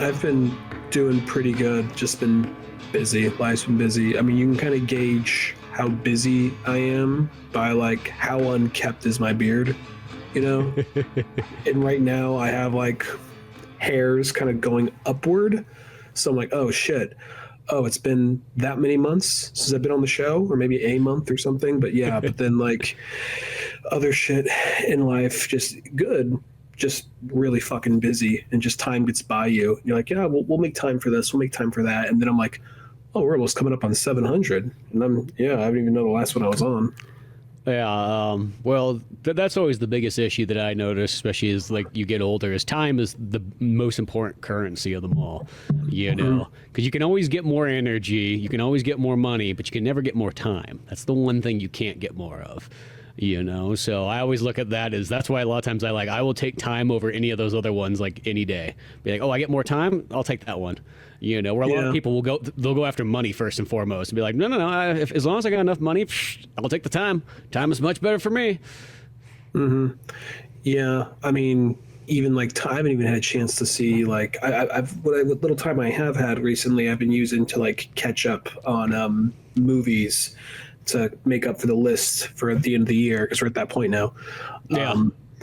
I've been doing pretty good. Just been busy. Life's been busy. I mean, you can kind of gauge how busy I am by like how unkept is my beard, you know? And right now I have like hairs kind of going upward. So I'm like, oh shit. Oh, it's been that many months since I've been on the show, or maybe a month or something. But yeah, but then like other shit in life, just good, just really fucking busy, and just time gets by you. And you're like, yeah, we'll make time for this. We'll make time for that. And then I'm like, oh, we're almost coming up on 700. And I don't even know the last one I was on. Yeah, well, that's always the biggest issue that I notice, especially as like you get older, is time is the most important currency of them all, you know, because you can always get more energy, you can always get more money, but you can never get more time. That's the one thing you can't get more of, you know. So I always look at that as that's why a lot of times I will take time over any of those other ones, like any day. Be like, oh, I get more time, I'll take that one. You know, where a lot of people they'll go after money first and foremost and be like, no, as long as I got enough money, I'll take the time. Time is much better for me. Mm-hmm. Yeah, I mean, even like I haven't even had a chance to see like what little time I have had recently, I've been using to like catch up on movies to make up for the list for at the end of the year, because we're at that point now. Yeah.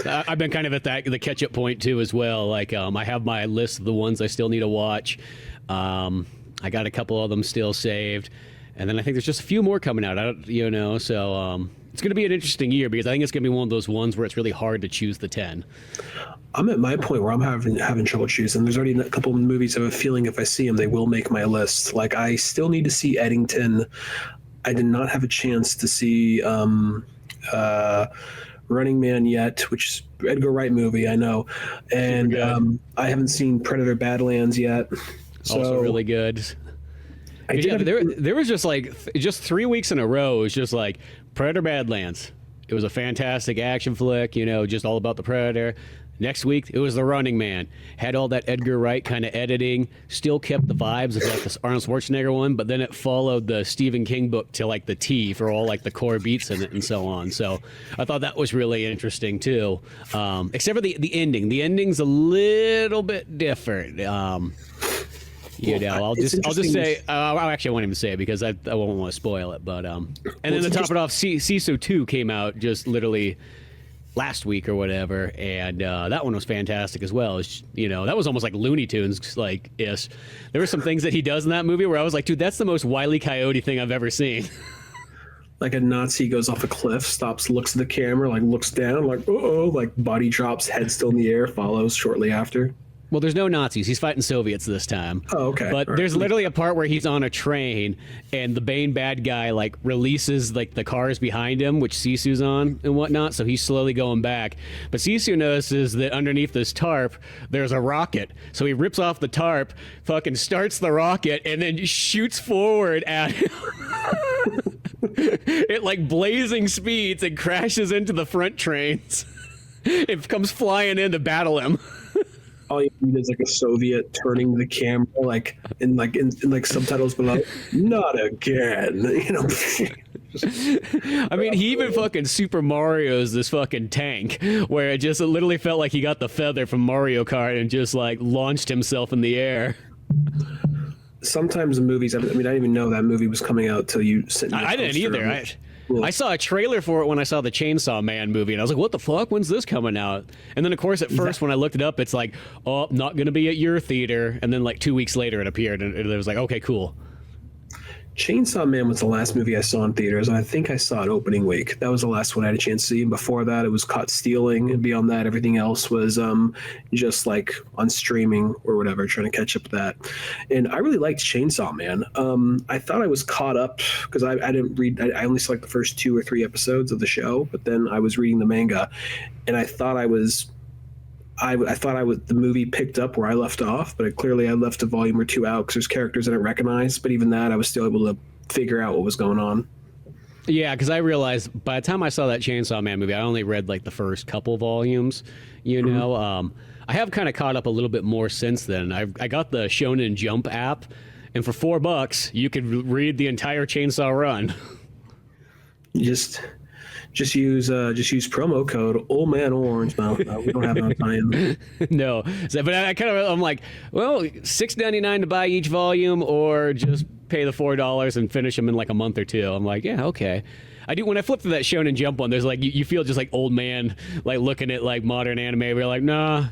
I've been kind of at the catch-up point too as well. Like I have my list of the ones I still need to watch. I got a couple of them still saved, and then I think there's just a few more coming out. So it's going to be an interesting year, because I think it's going to be one of those ones where it's really hard to choose the 10. I'm at my point where I'm having trouble choosing. There's already a couple of movies I have a feeling if I see them, they will make my list. Like I still need to see Eddington. I did not have a chance to see Running Man yet, which is Edgar Wright movie, I know, and I haven't seen Predator Badlands yet. So also really good. There was just like just 3 weeks in a row. It was just like Predator Badlands. It was a fantastic action flick, you know, just all about the Predator. Next week, it was The Running Man. Had all that Edgar Wright kind of editing. Still kept the vibes of like this Arnold Schwarzenegger one, but then it followed the Stephen King book to like the T for all like the core beats in it and so on. So I thought that was really interesting too. Except for the ending. The ending's a little bit different. You know, I'll just say. Actually, I won't even say it because I won't want to spoil it. But and then to top it off, Sisu 2 came out just literally last week or whatever, and that one was fantastic as well. You know, that was almost like Looney Tunes, like ish. There were some things that he does in that movie where I was like, dude, that's the most Wile E. Coyote thing I've ever seen. Like a Nazi goes off a cliff, stops, looks at the camera, like looks down, like like body drops, head still in the air, follows shortly after. Well, there's no Nazis. He's fighting Soviets this time. Oh, okay. But there's literally a part where he's on a train, and the Bane bad guy like releases like the cars behind him, which Sisu's on and whatnot. So he's slowly going back. But Sisu notices that underneath this tarp, there's a rocket. So he rips off the tarp, fucking starts the rocket, and then shoots forward at him. It like blazing speeds and crashes into the front trains. It comes flying in to battle him. All you need is like a Soviet turning the camera, like in subtitles below. Not again, you know. I mean, he even fucking Super Mario's this fucking tank, where it just literally felt like he got the feather from Mario Kart and just like launched himself in the air. Sometimes the movies, I mean, I didn't even know that movie was coming out till you sent me. I didn't either. I saw a trailer for it when I saw the Chainsaw Man movie, and I was like, what the fuck? When's this coming out? And then, of course, at first, when I looked it up, it's like, oh, not going to be at your theater. And then, like, 2 weeks later, it appeared, and it was like, okay, cool. Chainsaw Man was the last movie I saw in theaters, and I think I saw it opening week. That was the last one I had a chance to see. And before that, it was Caught Stealing. And beyond that, everything else was just like on streaming or whatever, trying to catch up with that. And I really liked Chainsaw Man. I thought I was caught up because I didn't read. I only saw like the first 2 or 3 episodes of the show, but then I was reading the manga, and I thought I was. The movie picked up where I left off, but clearly I left a volume or 2 out because there's characters I didn't recognize. But even that, I was still able to figure out what was going on. Yeah, because I realized by the time I saw that Chainsaw Man movie, I only read like the first couple volumes. You know, I have kind of caught up a little bit more since then. I got the Shonen Jump app, and for $4, you could read the entire Chainsaw Run. You Just use promo code Old Man Orange. No, we don't have no tie-in. No, so, but I'm like, well, $6.99 to buy each volume, or just pay the $4 and finish them in like a month or two. I'm like, yeah, okay. I do. When I flip through that Shonen Jump one, there's like you feel just like old man, like looking at like modern anime. We're like, nah.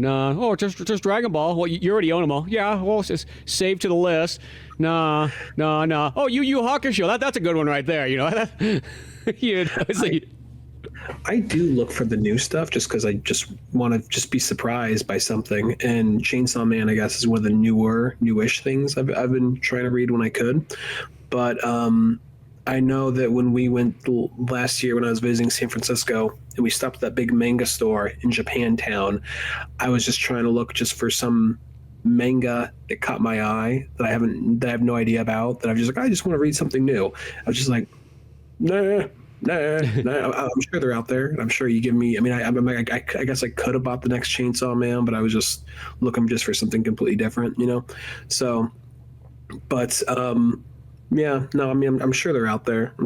Oh, just Dragon Ball. Well, you already own them all. Yeah. Well, it's just save to the list. Nah. Oh, Yu Hakusho. That's a good one right there. You know. It's like, I do look for the new stuff just because I just want to just be surprised by something. And Chainsaw Man, I guess, is one of the newish things I've been trying to read when I could. But I know that when we went last year when I was visiting San Francisco and we stopped at that big manga store in Japantown, I was just trying to look just for some manga that caught my eye that I have no idea about, that I'm just like, I just want to read something new. I was just like, nah. I'm sure they're out there. I'm sure you give me. I mean, I guess I could have bought the next Chainsaw Man, but I was just looking just for something completely different, you know. So, but yeah, no, I mean, I'm sure they're out there. I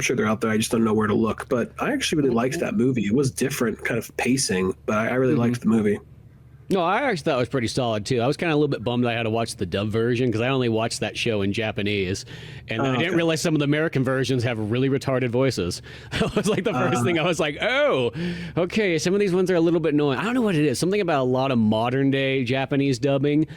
just don't know where to look. But I actually really liked that movie. It was different, kind of pacing, but I really liked the movie. No, I actually thought it was pretty solid too. I was kind of a little bit bummed I had to watch the dub version because I only watched that show in Japanese, and I didn't realize some of the American versions have really retarded voices. That was like the first thing I was like, oh, okay, some of these ones are a little bit annoying. I don't know what it is. Something about a lot of modern day Japanese dubbing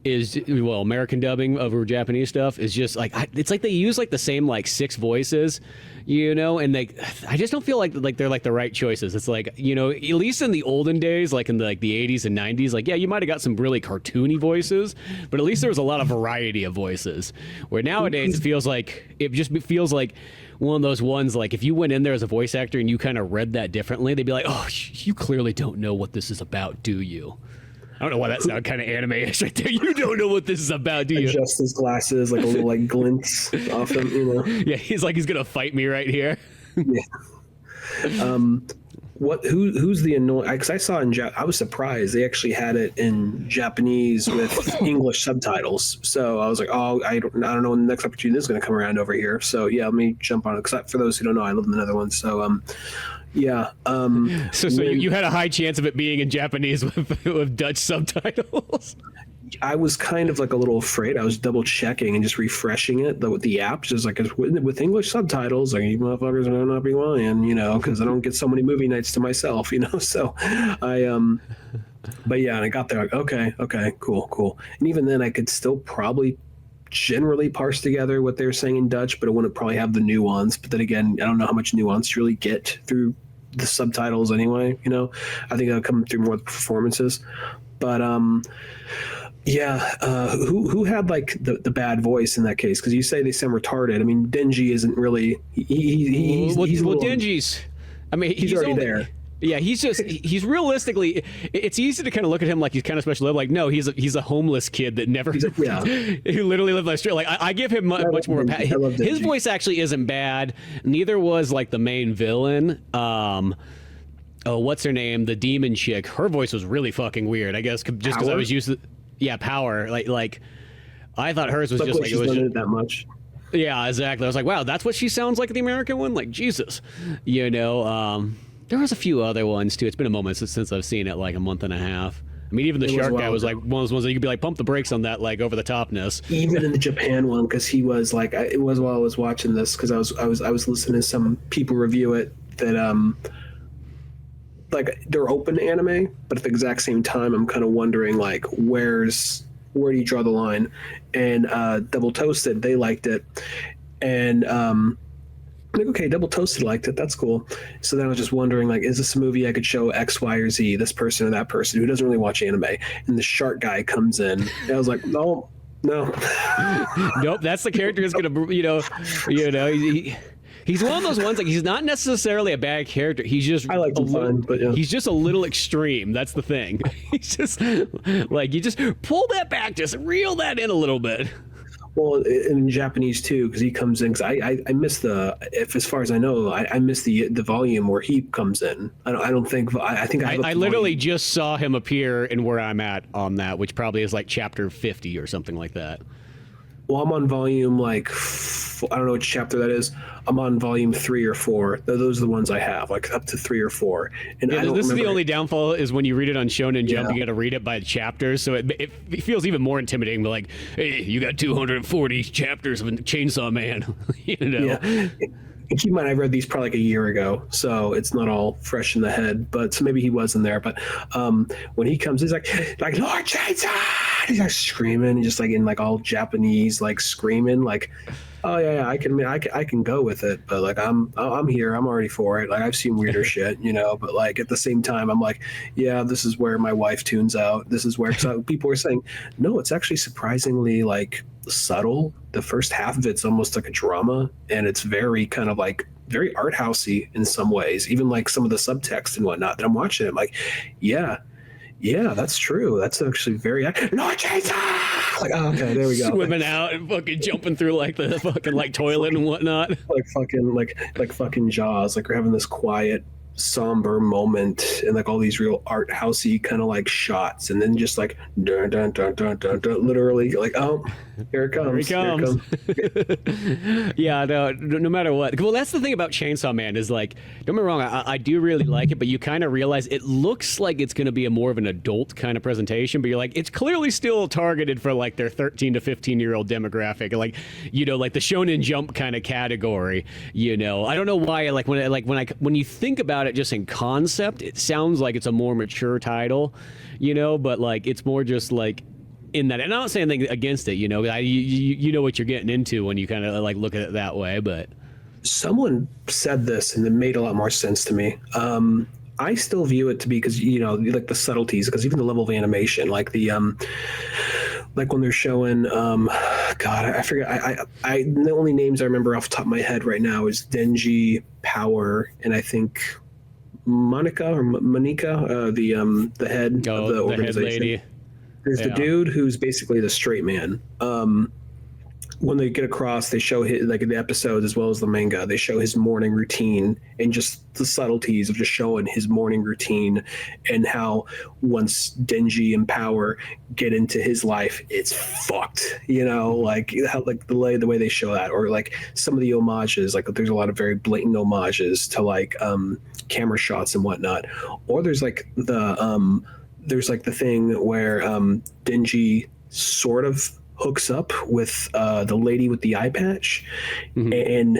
American dubbing over Japanese stuff is just like it's like they use like the same like 6 voices, you know, and I just don't feel like they're like the right choices. It's like, you know, at least in the olden days, like in the 80s and 90s, like, yeah, you might have got some really cartoony voices, but at least there was a lot of variety of voices. Where nowadays it feels like one of those ones, like if you went in there as a voice actor and you kind of read that differently, they'd be like, oh, you clearly don't know what this is about, do you? I don't know why that sounded kind of anime-ish right there. You don't know what this is about, do you? Adjust his glasses, like a little like glints off them, you know. Yeah, he's like, he's gonna fight me right here. Yeah. Who's the annoying? Because I saw I was surprised they actually had it in Japanese with English subtitles. So I was like, oh, I don't know when the next opportunity is going to come around over here. So yeah, let me jump on it. Because for those who don't know, I live in the Netherlands. So yeah. So you had a high chance of it being in Japanese with Dutch subtitles. I was kind of like a little afraid. I was double checking and just refreshing it with the app, just like with English subtitles. Like, you motherfuckers are not be lying, you know, because I don't get so many movie nights to myself, you know. So but yeah, and I got there like, okay, cool. And even then, I could still probably generally parse together what they're saying in Dutch, but it wouldn't probably have the nuance. But then again, I don't know how much nuance you really get through the subtitles anyway, you know. I think that'll come through more of the performances. But yeah, who had like the bad voice in that case? Because you say they sound retarded. I mean, Denji isn't really. He's Denji's. I mean, he's already there. Yeah, he's realistically. It's easy to kind of look at him like he's kind of special. Like, no, he's a homeless kid that never, who literally lived on the street. Like, I give him much more. His voice actually isn't bad. Neither was like the main villain. Oh, what's her name? The demon chick. Her voice was really fucking weird. I guess just because I was used to. Yeah, Power. Like I thought hers was just like it was just, that much. Yeah, exactly. I was like, wow, that's what she sounds like, the American one. Like, Jesus, you know. There was a few other ones too. It's been a moment since I've seen it, like a month and a half. I mean, even the shark guy was like one of those ones that you could be like, pump the brakes on that, like over the topness. Even in the Japan one, because he was like, it was while I was watching this, because I was listening to some people review it that like they're open to anime, but at the exact same time, I'm kind of wondering like where do you draw the line? And Double Toasted, they liked it, and I'm like, okay, Double Toasted liked it. That's cool. So then I was just wondering, like, is this a movie I could show X, Y, or Z, this person or that person who doesn't really watch anime? And the shark guy comes in, and I was like, no. Nope. That's the character who's gonna, He's one of those ones, like, he's not necessarily a bad character. He's just I like him fun, but yeah. He's just a little extreme. That's the thing. He's just like, you just pull that back, just reel that in a little bit. Well, in Japanese too, because he comes in. Because I miss as far as I know, I miss the volume where he comes in. I literally just saw him appear in where I'm at on that, which probably is like chapter 50 or something like that. Well, I'm on volume like I don't know which chapter that is. I'm on volume 3 or 4. Those are the ones I have, like up to 3 or 4. And yeah, I don't this is remember the only downfall is when you read it on Shonen Jump, Yeah. you got to read it by chapters, so it feels even more intimidating. But like, hey, you got 240 chapters of Chainsaw Man, you know? Yeah. And keep in mind, I read these probably like a year ago, so it's not all fresh in the head. But so maybe he was in there. But when he comes, he's like Lord Chainsaw! He's like screaming, just like in like all Japanese, like screaming, like, oh yeah, I can go with it. But like I'm here, I'm already for it. Like I've seen weirder shit, you know. But like at the same time, I'm like, yeah, this is where my wife tunes out. This is where people are saying, no, it's actually surprisingly like subtle. The first half of it's almost like a drama, and it's very kind of like very art housey in some ways. Even like some of the subtext and whatnot that I'm watching, I'm like, yeah, that's true. That's actually very Lord Jesus! Like, oh, okay, there we go. Swimming out and fucking jumping through like the fucking like toilet and whatnot. Like fucking Jaws. Like we're having this quiet, somber moment, and like all these real art housey kind of like shots, and then just like dun dun dun dun dun dun, literally like, oh, here it comes. Here it comes. Yeah, no matter what. Well, that's the thing about Chainsaw Man is like, don't get me wrong, I do really like it, but you kind of realize it looks like it's going to be a more of an adult kind of presentation, but you're like, it's clearly still targeted for like their 13 to 15-year-old demographic, like, you know, like the Shonen Jump kind of category. You know, I don't know why. Like when you think about it just in concept, it sounds like it's a more mature title, you know, but like it's more just like in that, and I'm not saying anything against it, you know, you know what you're getting into when you kind of like look at it that way. But someone said this and it made a lot more sense to me. I still view it to be, because you know, like the subtleties, because even the level of animation, like the like when they're showing God, I forget, I the only names I remember off the top of my head right now is Denji, Power, and I think Monica, the head of the organization. Head lady. There's the dude who's basically the straight man. When they get across, they show his, like in the episodes as well as the manga, they show his morning routine and just the subtleties of just showing his morning routine, and how once Denji and Power get into his life, it's fucked. You know, like how like the way they show that, or like some of the homages, like there's a lot of very blatant homages to like camera shots and whatnot, or there's like the thing where Denji sort of hooks up with the lady with the eye patch, and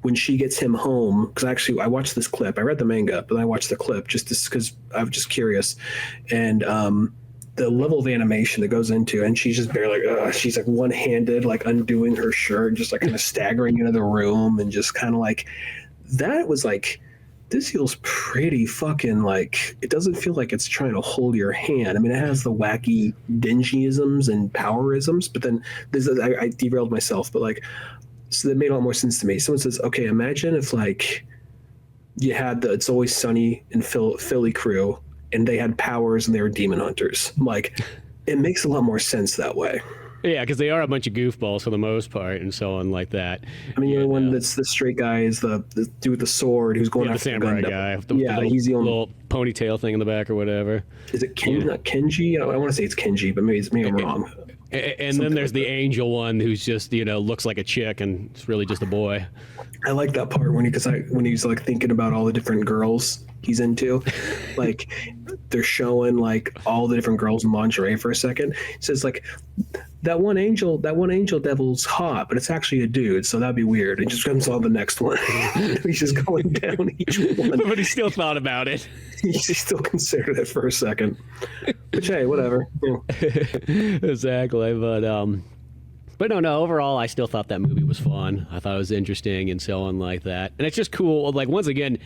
when she gets him home, because actually I watched this clip, I read the manga, but I watched the clip just because I was just curious, and the level of animation that goes into, and she's just barely she's like one-handed, like undoing her shirt, just like kind of staggering into the room, and just kind of like, that was like, this feels pretty fucking like, it doesn't feel like it's trying to hold your hand. I mean, it has the wacky Denjiisms and Powerisms, but then I derailed myself, but like, so that made a lot more sense to me. Someone says, okay, imagine if like you had the It's Always Sunny in Philly crew, and they had powers and they were demon hunters. I'm like, it makes a lot more sense that way. Yeah, because they are a bunch of goofballs for the most part, and so on like that. I mean, the only one that's the straight guy is the dude with the sword who's going after the samurai guy. The he's the only little ponytail thing in the back or whatever. Is it not Kenji? I want to say it's Kenji, but maybe I'm wrong. And then there's the angel one who's just, you know, looks like a chick and it's really just a boy. I like that part when he's like thinking about all the different girls he's into, like they're showing like all the different girls in lingerie for a second. He says like, that one angel devil's hot, but it's actually a dude, so that'd be weird. It just comes on the next one. He's just going down each one. But he still thought about it. He still considered it for a second. Which, hey, whatever. Yeah. Exactly. But no, overall, I still thought that movie was fun. I thought it was interesting and so on like that. And it's just cool. Like, once again,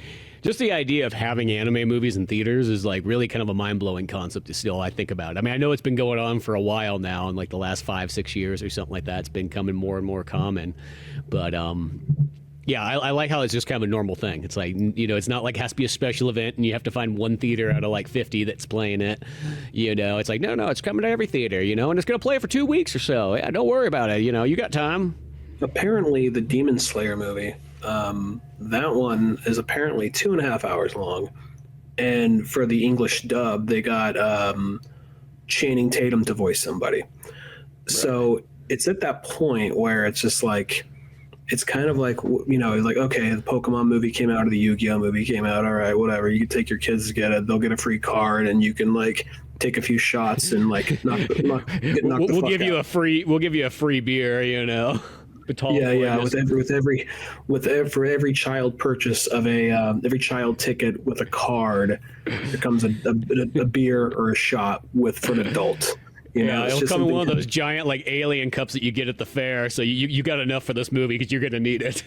just the idea of having anime movies in theaters is like really kind of a mind-blowing concept to still, I think about. I mean, I know it's been going on for a while now, in like the last 5-6 years or something like that. It's been coming more and more common. But yeah, I like how it's just kind of a normal thing. It's like, you know, it's not like it has to be a special event and you have to find one theater out of like 50 that's playing it. You know, it's like, no, it's coming to every theater, you know, and it's going to play for 2 weeks or so. Yeah, don't worry about it. You know, you got time. Apparently, the Demon Slayer movie, that one is apparently 2.5 hours long. And for the English dub, they got Channing Tatum to voice somebody. Right. So it's at that point where it's just like, it's kind of like, like, okay, the Pokemon movie came out or the Yu-Gi-Oh movie came out. All right, whatever. You can take your kids to get it. They'll get a free card, and you can like take a few shots and like we'll give you a free beer, for every child purchase of every child ticket with a card, there comes a beer or a shot for an adult. It'll come in one of those giant like alien cups that you get at the fair. So you got enough for this movie because you're gonna need it.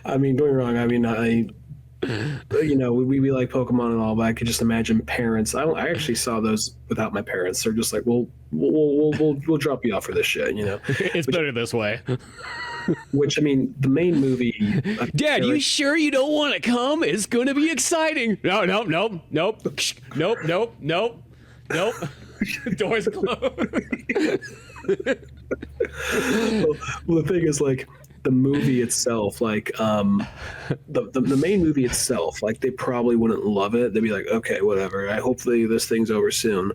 I mean, don't get me wrong. I mean, we like Pokemon and all, but I could just imagine parents. I actually saw those without my parents. They're just like, we'll drop you off for this shit. It's better this way. Which, I mean, the main movie. Dad, you sure you don't want to come? It's going to be exciting. No. Doors closed. Well, the thing is, like, the movie itself, like, the main movie itself, like, they probably wouldn't love it. They'd be like, okay, whatever. Hopefully this thing's over soon.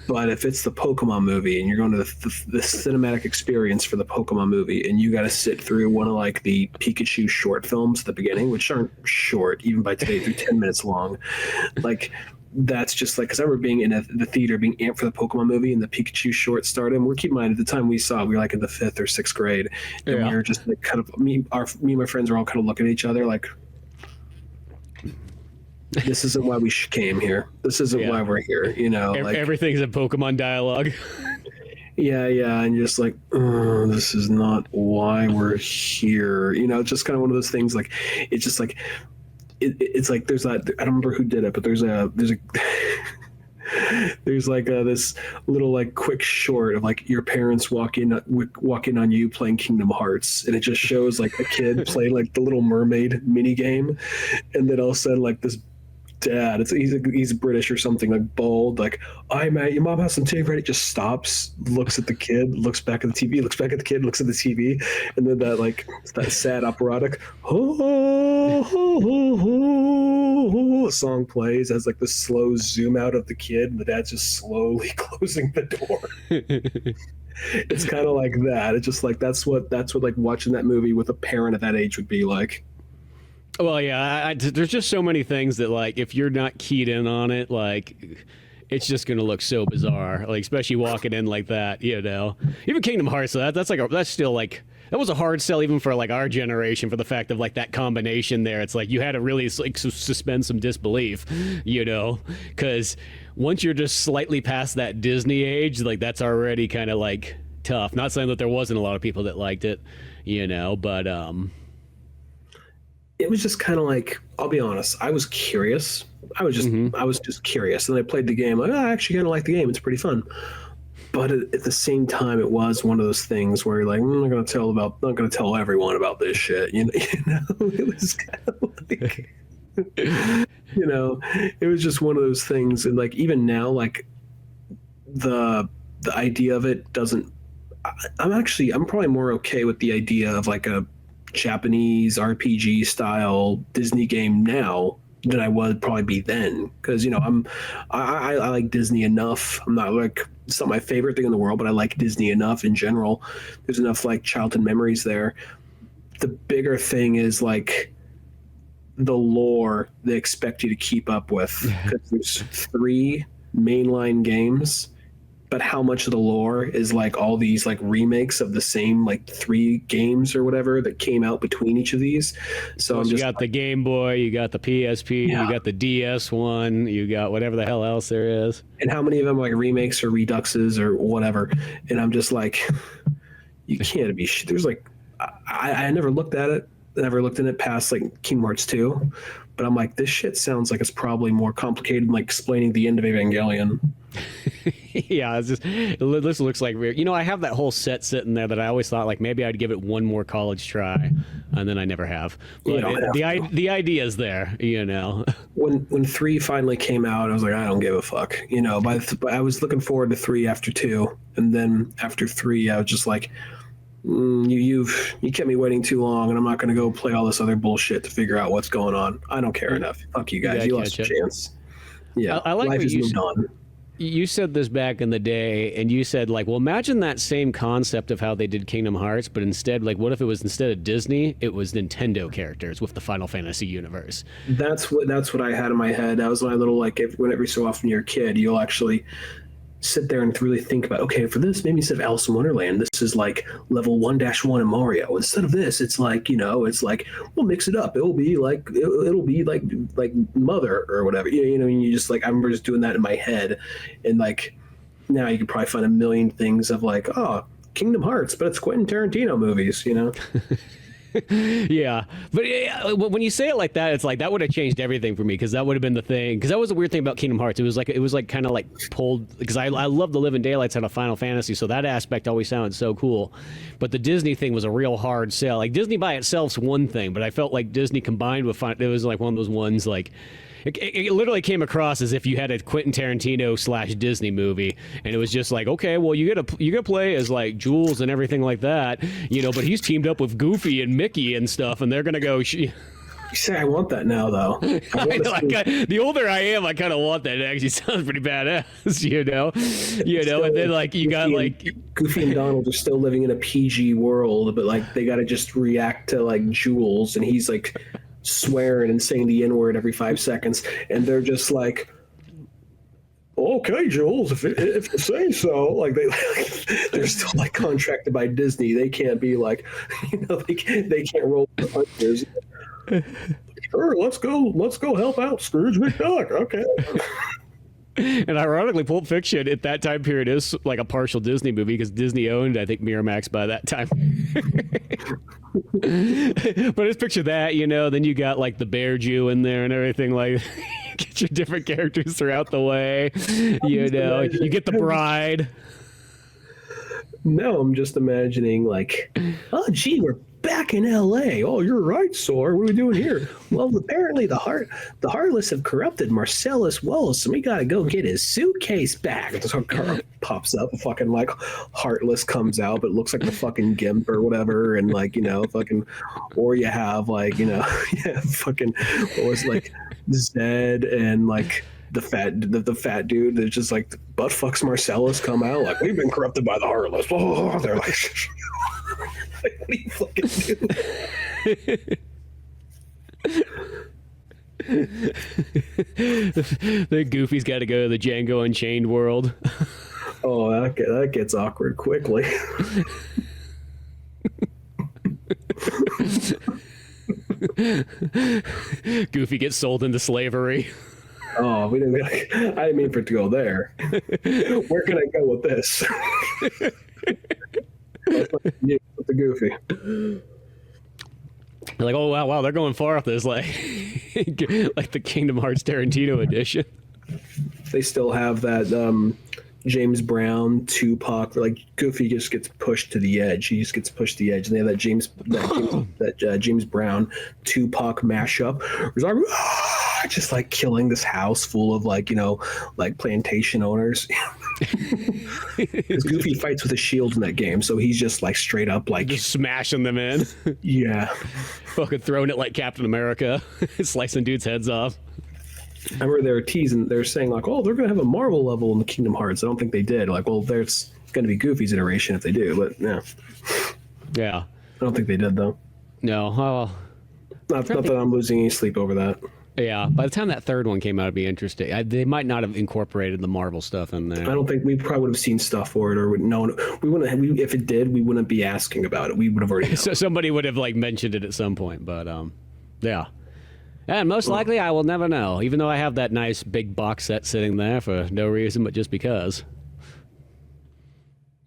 But if it's the Pokemon movie and you're going to the cinematic experience for the Pokemon movie, and you got to sit through one of like the Pikachu short films at the beginning, which aren't short even by today, they're 10 minutes long, like. That's just like, because I remember being in the theater, being amped for the Pokemon movie, and the Pikachu short started. And we're keeping in mind, at the time we saw it, we were like in the 5th or 6th grade, and we were just like kind of me and my friends were all kind of looking at each other like, this isn't why we came here. This isn't why we're here. Like everything's a Pokemon dialogue. Yeah, and just like, oh, this is not why we're here. Just kind of one of those things. Like, it's just like. It's like there's that, I don't remember who did it, but there's like this little like quick short of like your parents walking on you playing Kingdom Hearts, and it just shows like a kid playing like the Little Mermaid mini game, and then all of a sudden like this dad, he's British or something, like bald, like, "Hi mate, your mom has some tea ready." Just stops, looks at the kid, looks back at the TV, looks back at the kid, looks at the TV, and then that sad operatic song plays as like the slow zoom out of the kid, and the dad's just slowly closing the door. It's kind of like that. It's just like that's what like watching that movie with a parent at that age would be like. Well, yeah, there's just so many things that, like, if you're not keyed in on it, like, it's just gonna look so bizarre. Like, especially walking in like that, Even Kingdom Hearts, so that's still like, that was a hard sell even for like our generation, for the fact of like that combination there. It's like you had to really like suspend some disbelief, because once you're just slightly past that Disney age, like that's already kind of like tough. Not saying that there wasn't a lot of people that liked it, but it was just kind of like, I'll be honest, I was curious. I was just curious, and I played the game. Like, I actually kind of like the game. It's pretty fun. But at the same time, it was one of those things where you're like, I'm not going to tell everyone about this shit. It was kind of like, it was just one of those things. And like, even now, like the idea of it doesn't, I'm probably more okay with the idea of like a Japanese RPG style Disney game now than I would probably be then, because I like Disney enough. I'm not like, it's not my favorite thing in the world, but I like Disney enough in general. There's enough like childhood memories there. The bigger thing is like the lore they expect you to keep up with, because there's 3 mainline games, but how much of the lore is like all these like remakes of the same like 3 games or whatever that came out between each of these. So you got the Game Boy, you got the PSP, you got the DS one, you got whatever the hell else there is. And how many of them are like remakes or reduxes or whatever? And I'm just like, you can't be. There's like, I never looked at it. I never looked in it past like Kingdom Hearts 2. But I'm like, this shit sounds like it's probably more complicated than like explaining the end of Evangelion. Yeah, this looks like weird. I have that whole set sitting there that I always thought like maybe I'd give it one more college try, and then I never have. But the idea is there, When 3 finally came out, I was like, I don't give a fuck. But I was looking forward to 3 after 2, and then after 3, I was just like, you kept me waiting too long, and I'm not going to go play all this other bullshit to figure out what's going on. I don't care enough. Fuck you guys. You lost your chance. Yeah, I like life has moved on. You said this back in the day, and you said, like, well, imagine that same concept of how they did Kingdom Hearts, but instead, like, what if it was instead of Disney, it was Nintendo characters with the Final Fantasy universe? That's what I had in my head. That was my little, like, when every so often you're a kid, you'll actually sit there and really think about, okay, for this, maybe instead of Alice in Wonderland, this is like level 1-1 in Mario. Instead of this, it's like, it's like, we'll mix it up. It'll be like Mother or whatever. You just like, I remember just doing that in my head. And like, now you could probably find a million things of like, oh, Kingdom Hearts, but it's Quentin Tarantino movies, Yeah, but when you say it like that, it's like that would have changed everything for me, because that would have been the thing. Because that was the weird thing about Kingdom Hearts. It was like kind of like pulled, because I love the living daylights out of Final Fantasy, so that aspect always sounded so cool. But the Disney thing was a real hard sell. Like Disney by itself's one thing, but I felt like Disney combined with it was like one of those ones like. It literally came across as if you had a Quentin Tarantino / Disney movie, and it was just like, okay, well, you gotta play as like Jules and everything like that, but he's teamed up with Goofy and Mickey and stuff, and they're gonna go. You say I want that now, though. The older I am, I kind of want that. It actually sounds pretty badass, And then like you got like Goofy and Donald are still living in a PG world, but like they got to just react to like Jules, and he's like swearing and saying the N-word every 5 seconds, and they're just like, okay, Jules, if you say so. Like they're still like contracted by Disney. They can't be like, they can't roll the punches. Sure, let's go help out Scrooge McDuck. Okay. And ironically, Pulp Fiction at that time period is like a partial Disney movie, because Disney owned, I think, Miramax by that time. But just picture that, then you got like the Bear Jew in there and everything, like get your different characters throughout the way. You get the bride. No, I'm just imagining like, oh, gee, we're back in L.A. Oh, you're right, Sor. What are we doing here? Well, apparently the Heartless have corrupted Marcellus Wallace, and we got to go get his suitcase back. And so car pops up, fucking like Heartless comes out, but it looks like the fucking Gimp or whatever, and like fucking, or you have like fucking what was like Zed and like the fat dude that's just like butt fucks Marcellus come out like, we've been corrupted by the Heartless. Oh, they're like, what do you fucking do? The Goofy's got to go to the Django Unchained world. Oh, that gets awkward quickly. Goofy gets sold into slavery. Oh, I didn't mean for it to go there. Where can I go with this? With the Goofy. You're like, oh wow, they're going far with this, like like the Kingdom Hearts Tarantino edition. They still have that James Brown, Tupac, like Goofy just gets pushed to the edge. He just gets pushed to the edge, and they have that James Brown, Tupac mashup. It's like, just like killing this house full of like like plantation owners. Because Goofy fights with a shield in that game, so he's just like straight up like just smashing them in. Yeah, fucking throwing it like Captain America, slicing dudes' heads off. I remember they were teasing, they were saying like, oh, they're gonna have a Marvel level in the Kingdom Hearts. I don't think they did. Like, well, there's gonna be Goofy's iteration if they do, but yeah, I don't think they did though. No, not that I'm losing any sleep over that. Yeah, by the time that third one came out, it'd be interesting. They might not have incorporated the Marvel stuff in there. I don't think we probably would have seen stuff for it, or would known. We wouldn't have, if it did, we wouldn't be asking about it. We would have already known. So somebody would have like mentioned it at some point, but yeah. And most likely I will never know, even though I have that nice big box set sitting there for no reason but just because.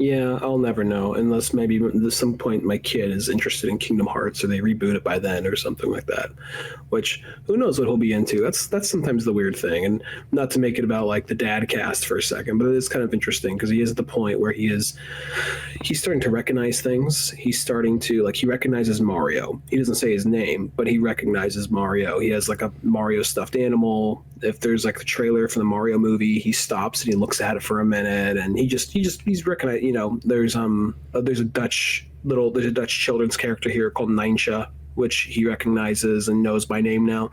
Yeah, I'll never know unless maybe at some point my kid is interested in Kingdom Hearts or they reboot it by then or something like that. Which, who knows what he'll be into. That's sometimes the weird thing. And not to make it about like the dad cast for a second, but it is kind of interesting because he is at the point where he's starting to recognize things. He's starting to, like, he recognizes Mario. He doesn't say his name, but he recognizes Mario. He has like a Mario stuffed animal. If there's like the trailer for the Mario movie, he stops and he looks at it for a minute, and he's recognized. There's a Dutch children's character here called Ninja, which he recognizes and knows by name now.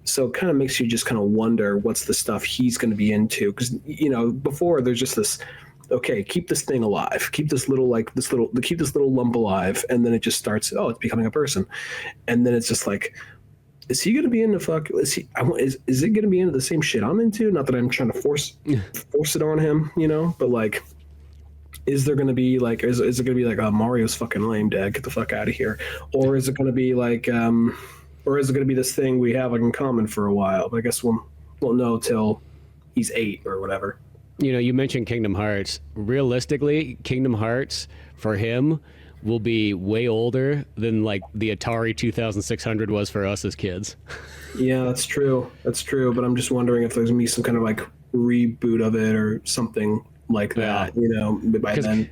So it kind of makes you just kind of wonder what's the stuff he's going to be into. Because, before there's just this, okay, keep this thing alive, keep this little lump alive. And then it just starts, it's becoming a person. And then it's just like, is he going to be into is it going to be into the same shit I'm into? Not that I'm trying to force it on him, but like, is there going to be like, is it going to be like, oh, Mario's fucking lame, Dad, get the fuck out of here? Or is it going to be like, or is it going to be this thing we have like in common for a while? But I guess we'll know till he's 8 or whatever. You mentioned Kingdom Hearts. Realistically, Kingdom Hearts for him will be way older than like the Atari 2600 was for us as kids. Yeah, that's true. But I'm just wondering if there's going to be some kind of like reboot of it or something like that, by then.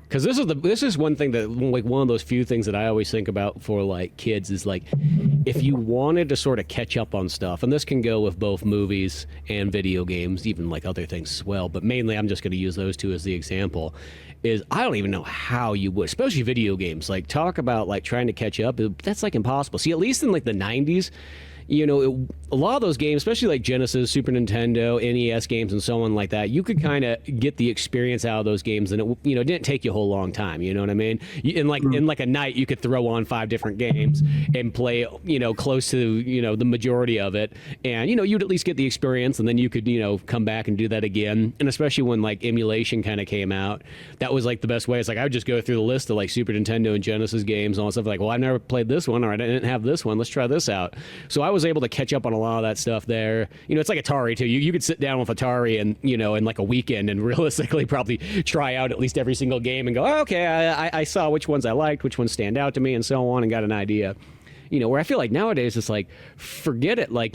Because this is one thing that, like, one of those few things that I always think about for like kids is like, if you wanted to sort of catch up on stuff, and this can go with both movies and video games, even like other things as well, but mainly I'm just going to use those two as the example, is I don't even know how you would, especially video games, like talk about like trying to catch up. That's like impossible. See, at least in like the 90s, a lot of those games, especially like Genesis, Super Nintendo, NES games, and so on like that, you could kind of get the experience out of those games, and it didn't take you a whole long time. You know what I mean? In like a night, you could throw on 5 different games and play close to the majority of it, and you'd at least get the experience, and then you could come back and do that again. And especially when like emulation kind of came out, that was like the best way. It's like I would just go through the list of like Super Nintendo and Genesis games and all that stuff. Like, well, I've never played this one, or I didn't have this one. Let's try this out. So I was able to catch up on a lot of that stuff there. It's like Atari too. You could sit down with Atari and in like a weekend and realistically probably try out at least every single game and go, oh, okay, I saw which ones I liked, which ones stand out to me, and so on, and got an idea. Where I feel like nowadays it's like, forget it. Like,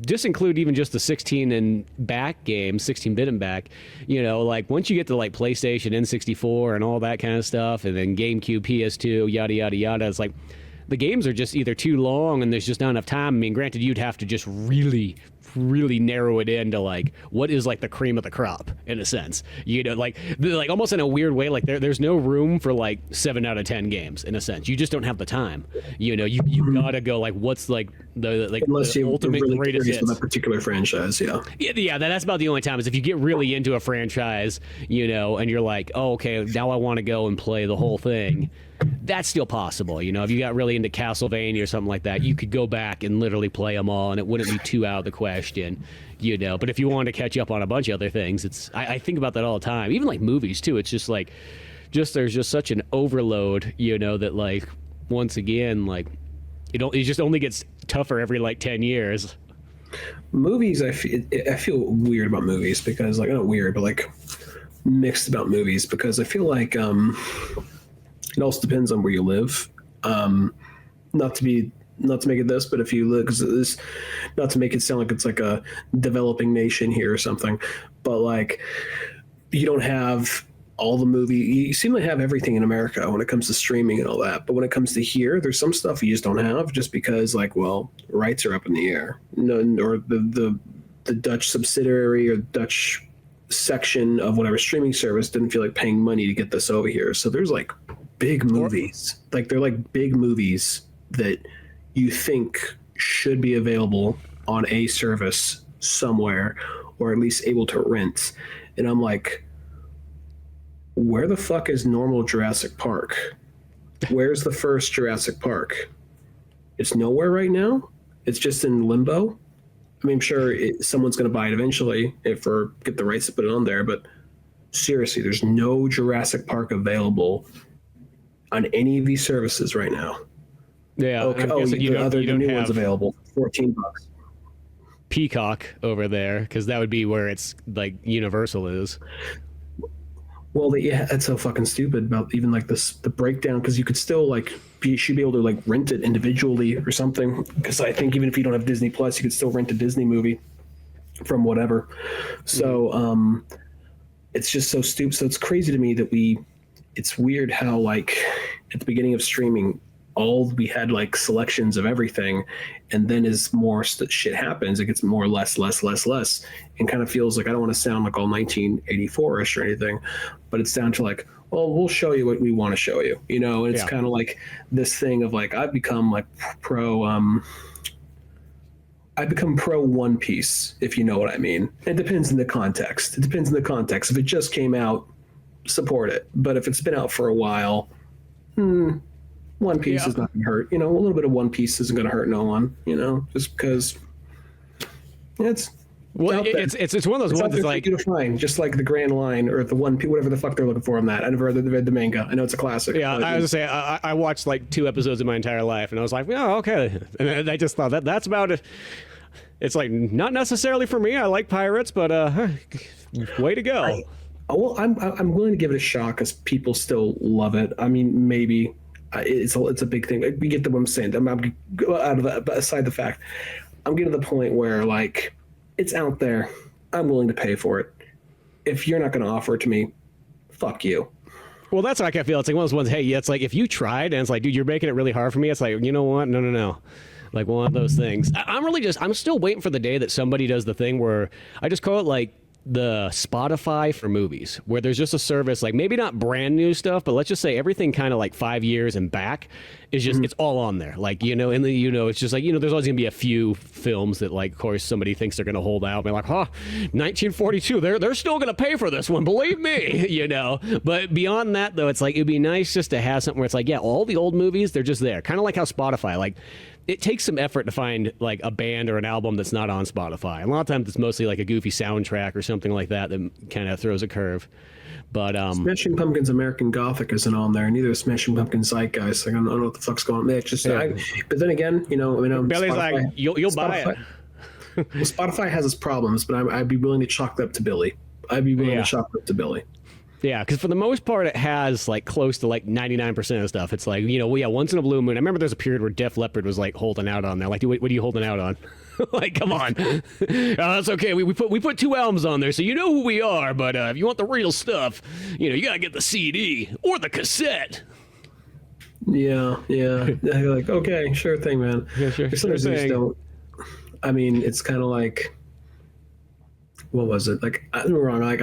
just include even just the 16 and back games, 16-bit and back, like once you get to like PlayStation, N64 and all that kind of stuff, and then GameCube, PS2, yada, yada, yada, it's like, the games are just either too long and there's just not enough time. I mean, granted, you'd have to just really, really narrow it into like what is like the cream of the crop in a sense. Like almost in a weird way, like there's no room for like 7 out of 10 games in a sense. You just don't have the time. You gotta go like what's like the unless the you're ultimate really greatest hits. For that particular franchise, yeah. Yeah, that's about the only time is if you get really into a franchise, and you're like, oh, okay, now I want to go and play the whole thing. That's still possible. If you got really into Castlevania or something like that, you could go back and literally play them all, and it wouldn't be too out of the question. But if you wanted to catch up on a bunch of other things, I think about that all the time. Even like movies too. It's just like, there's just such an overload. That like once again, like it just only gets tougher every like 10 years. Movies, I feel weird about movies because like not weird, but like mixed about movies because I feel like it also depends on where you live. Not to make it this, but if you look, not to make it sound like it's like a developing nation here or something, but like you don't have all the movie. You seem to have everything in America when it comes to streaming and all that, but when it comes to here, there's some stuff you just don't have just because like, well, rights are up in the air. No, or the Dutch subsidiary or Dutch section of whatever streaming service didn't feel like paying money to get this over here. So there's like big movies, like they're like big movies that you think should be available on a service somewhere or at least able to rent. And I'm like, where the fuck is normal Jurassic Park? Where's the first Jurassic Park? It's nowhere right now. It's just in limbo. I mean, I'm sure someone's going to buy it eventually or get the rights to put it on there. But seriously, there's no Jurassic Park available on any of these services right now. Yeah. Okay. The new one's available. $14. Peacock over there, because that would be where it's like Universal is. Well, yeah, that's so fucking stupid about even like the breakdown, because you could still like you should be able to like rent it individually or something. Because I think even if you don't have Disney Plus, you could still rent a Disney movie from whatever. So it's just so stupid. So it's crazy to me that it's weird how like at the beginning of streaming, we had like selections of everything, and then as more shit happens, it gets more less, and kind of feels like I don't want to sound like all 1984ish or anything, but it's down to like, well, we'll show you what we want to show you, and it's kind of like this thing of like I've become like pro I become pro One Piece, if you know what I mean. It depends in the context. If it just came out, support it. But if it's been out for a while, One Piece is not going to hurt. A little bit of One Piece isn't going to hurt no one. Just because it's. Well, it's one of those ones that's like you to find, just like the Grand Line or the One Piece, whatever the fuck they're looking for on that. I never read the manga. I know it's a classic. Yeah, I was gonna say I watched like 2 episodes of my entire life, and I was like, oh, okay. And I just thought that's about it. It's like not necessarily for me. I like pirates, but way to go. I'm willing to give it a shot because people still love it. I mean, maybe it's a big thing. We get what I'm saying. I'm out of that. But aside the fact, I'm getting to the point where like. It's out there. I'm willing to pay for it. If you're not going to offer it to me, fuck you. Well, that's like I feel. It's like one of those ones. Hey, yeah, it's like if you tried and it's like, dude, you're making it really hard for me. It's like, you know what? No. Like one of those things. I'm still waiting for the day that somebody does the thing where I just call it like the Spotify for movies, where there's just a service, like maybe not brand new stuff, but let's just say everything kind of like 5 years and back is just, it's all on there. Like, it's just like, there's always gonna be a few films that like, of course, somebody thinks they're gonna hold out and be like, 1942, they're still gonna pay for this one, believe me, But beyond that though, it's like, it'd be nice just to have something where it's like, yeah, all the old movies, they're just there. Kind of like how Spotify, like, it takes some effort to find like a band or an album that's not on Spotify. A lot of times it's mostly like a goofy soundtrack or something like that kind of throws a curve. But Smashing Pumpkins American Gothic isn't on there, neither is Smashing Pumpkins Zeitgeist. Like, I don't know what the fuck's going on. It's just, but then again, Billy's Spotify, like, you'll buy it. Well, Spotify has its problems, but I'd be willing to chalk that up to Billy. Yeah, because for the most part, it has like close to like 99% of stuff. It's like, once in a blue moon. I remember there's a period where Def Leppard was like holding out on there. Like, what are you holding out on? Like, come on. That's okay. We put 2 albums on there, so you know who we are. But if you want the real stuff, you got to get the CD or the cassette. Yeah. You're like, okay, sure thing, man. Yeah, sure. Sometimes they just don't. I mean, it's kind of like, what was it? Like, I'm wrong. Like,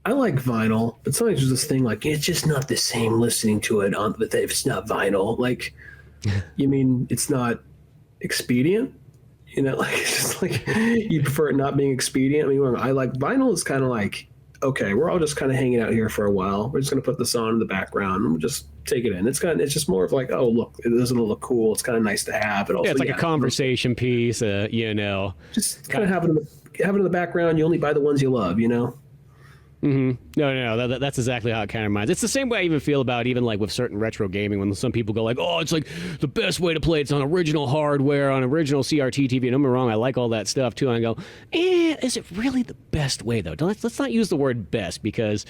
I like vinyl, but sometimes there's this thing like it's just not the same listening to it on if it's not vinyl. Like, you mean it's not expedient? Like it's just like you prefer it not being expedient. I mean, I like vinyl is kind of like, okay, we're all just kind of hanging out here for a while. We're just gonna put this on in the background and we'll just take it in. It's just more of like, oh look, it doesn't look cool. It's kind of nice to have. It also, it's like a conversation piece. Just kind of have it in the background. You only buy the ones you love. Mm-hmm. No. That's exactly how it kind of reminds. It's the same way I even feel about even like with certain retro gaming when some people go like, oh, it's like the best way to play. It's on original hardware, on original CRT TV. And don't get me wrong, I like all that stuff too. And I go, is it really the best way though? Let's not use the word best because,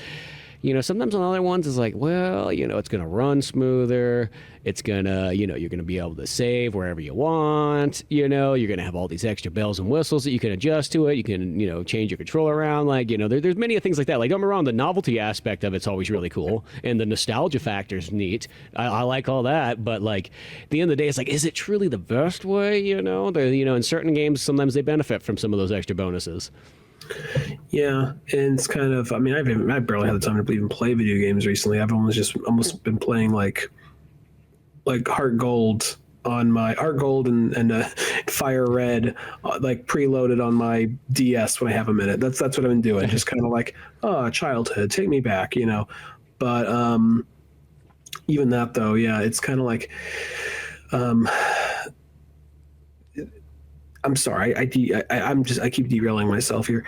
sometimes on other ones it's like, well, it's going to run smoother. It's going to, you're going to be able to save wherever you want. You're going to have all these extra bells and whistles that you can adjust to it. You can, change your controller around. Like, there's many things like that. Like, don't get me wrong, the novelty aspect of it's always really cool. And the nostalgia factor's neat. I like all that. But, like, at the end of the day, it's like, is it truly the best way? In certain games, sometimes they benefit from some of those extra bonuses. Yeah, and it's kind of, I mean, I barely had the time to even play video games recently. I've almost been playing like Heart Gold on my Heart Gold and Fire Red, like preloaded on my DS when I have a minute. That's what I've been doing. Just kind of like, childhood, take me back, But even that though, yeah, it's kind of like, I'm sorry. I keep derailing myself here.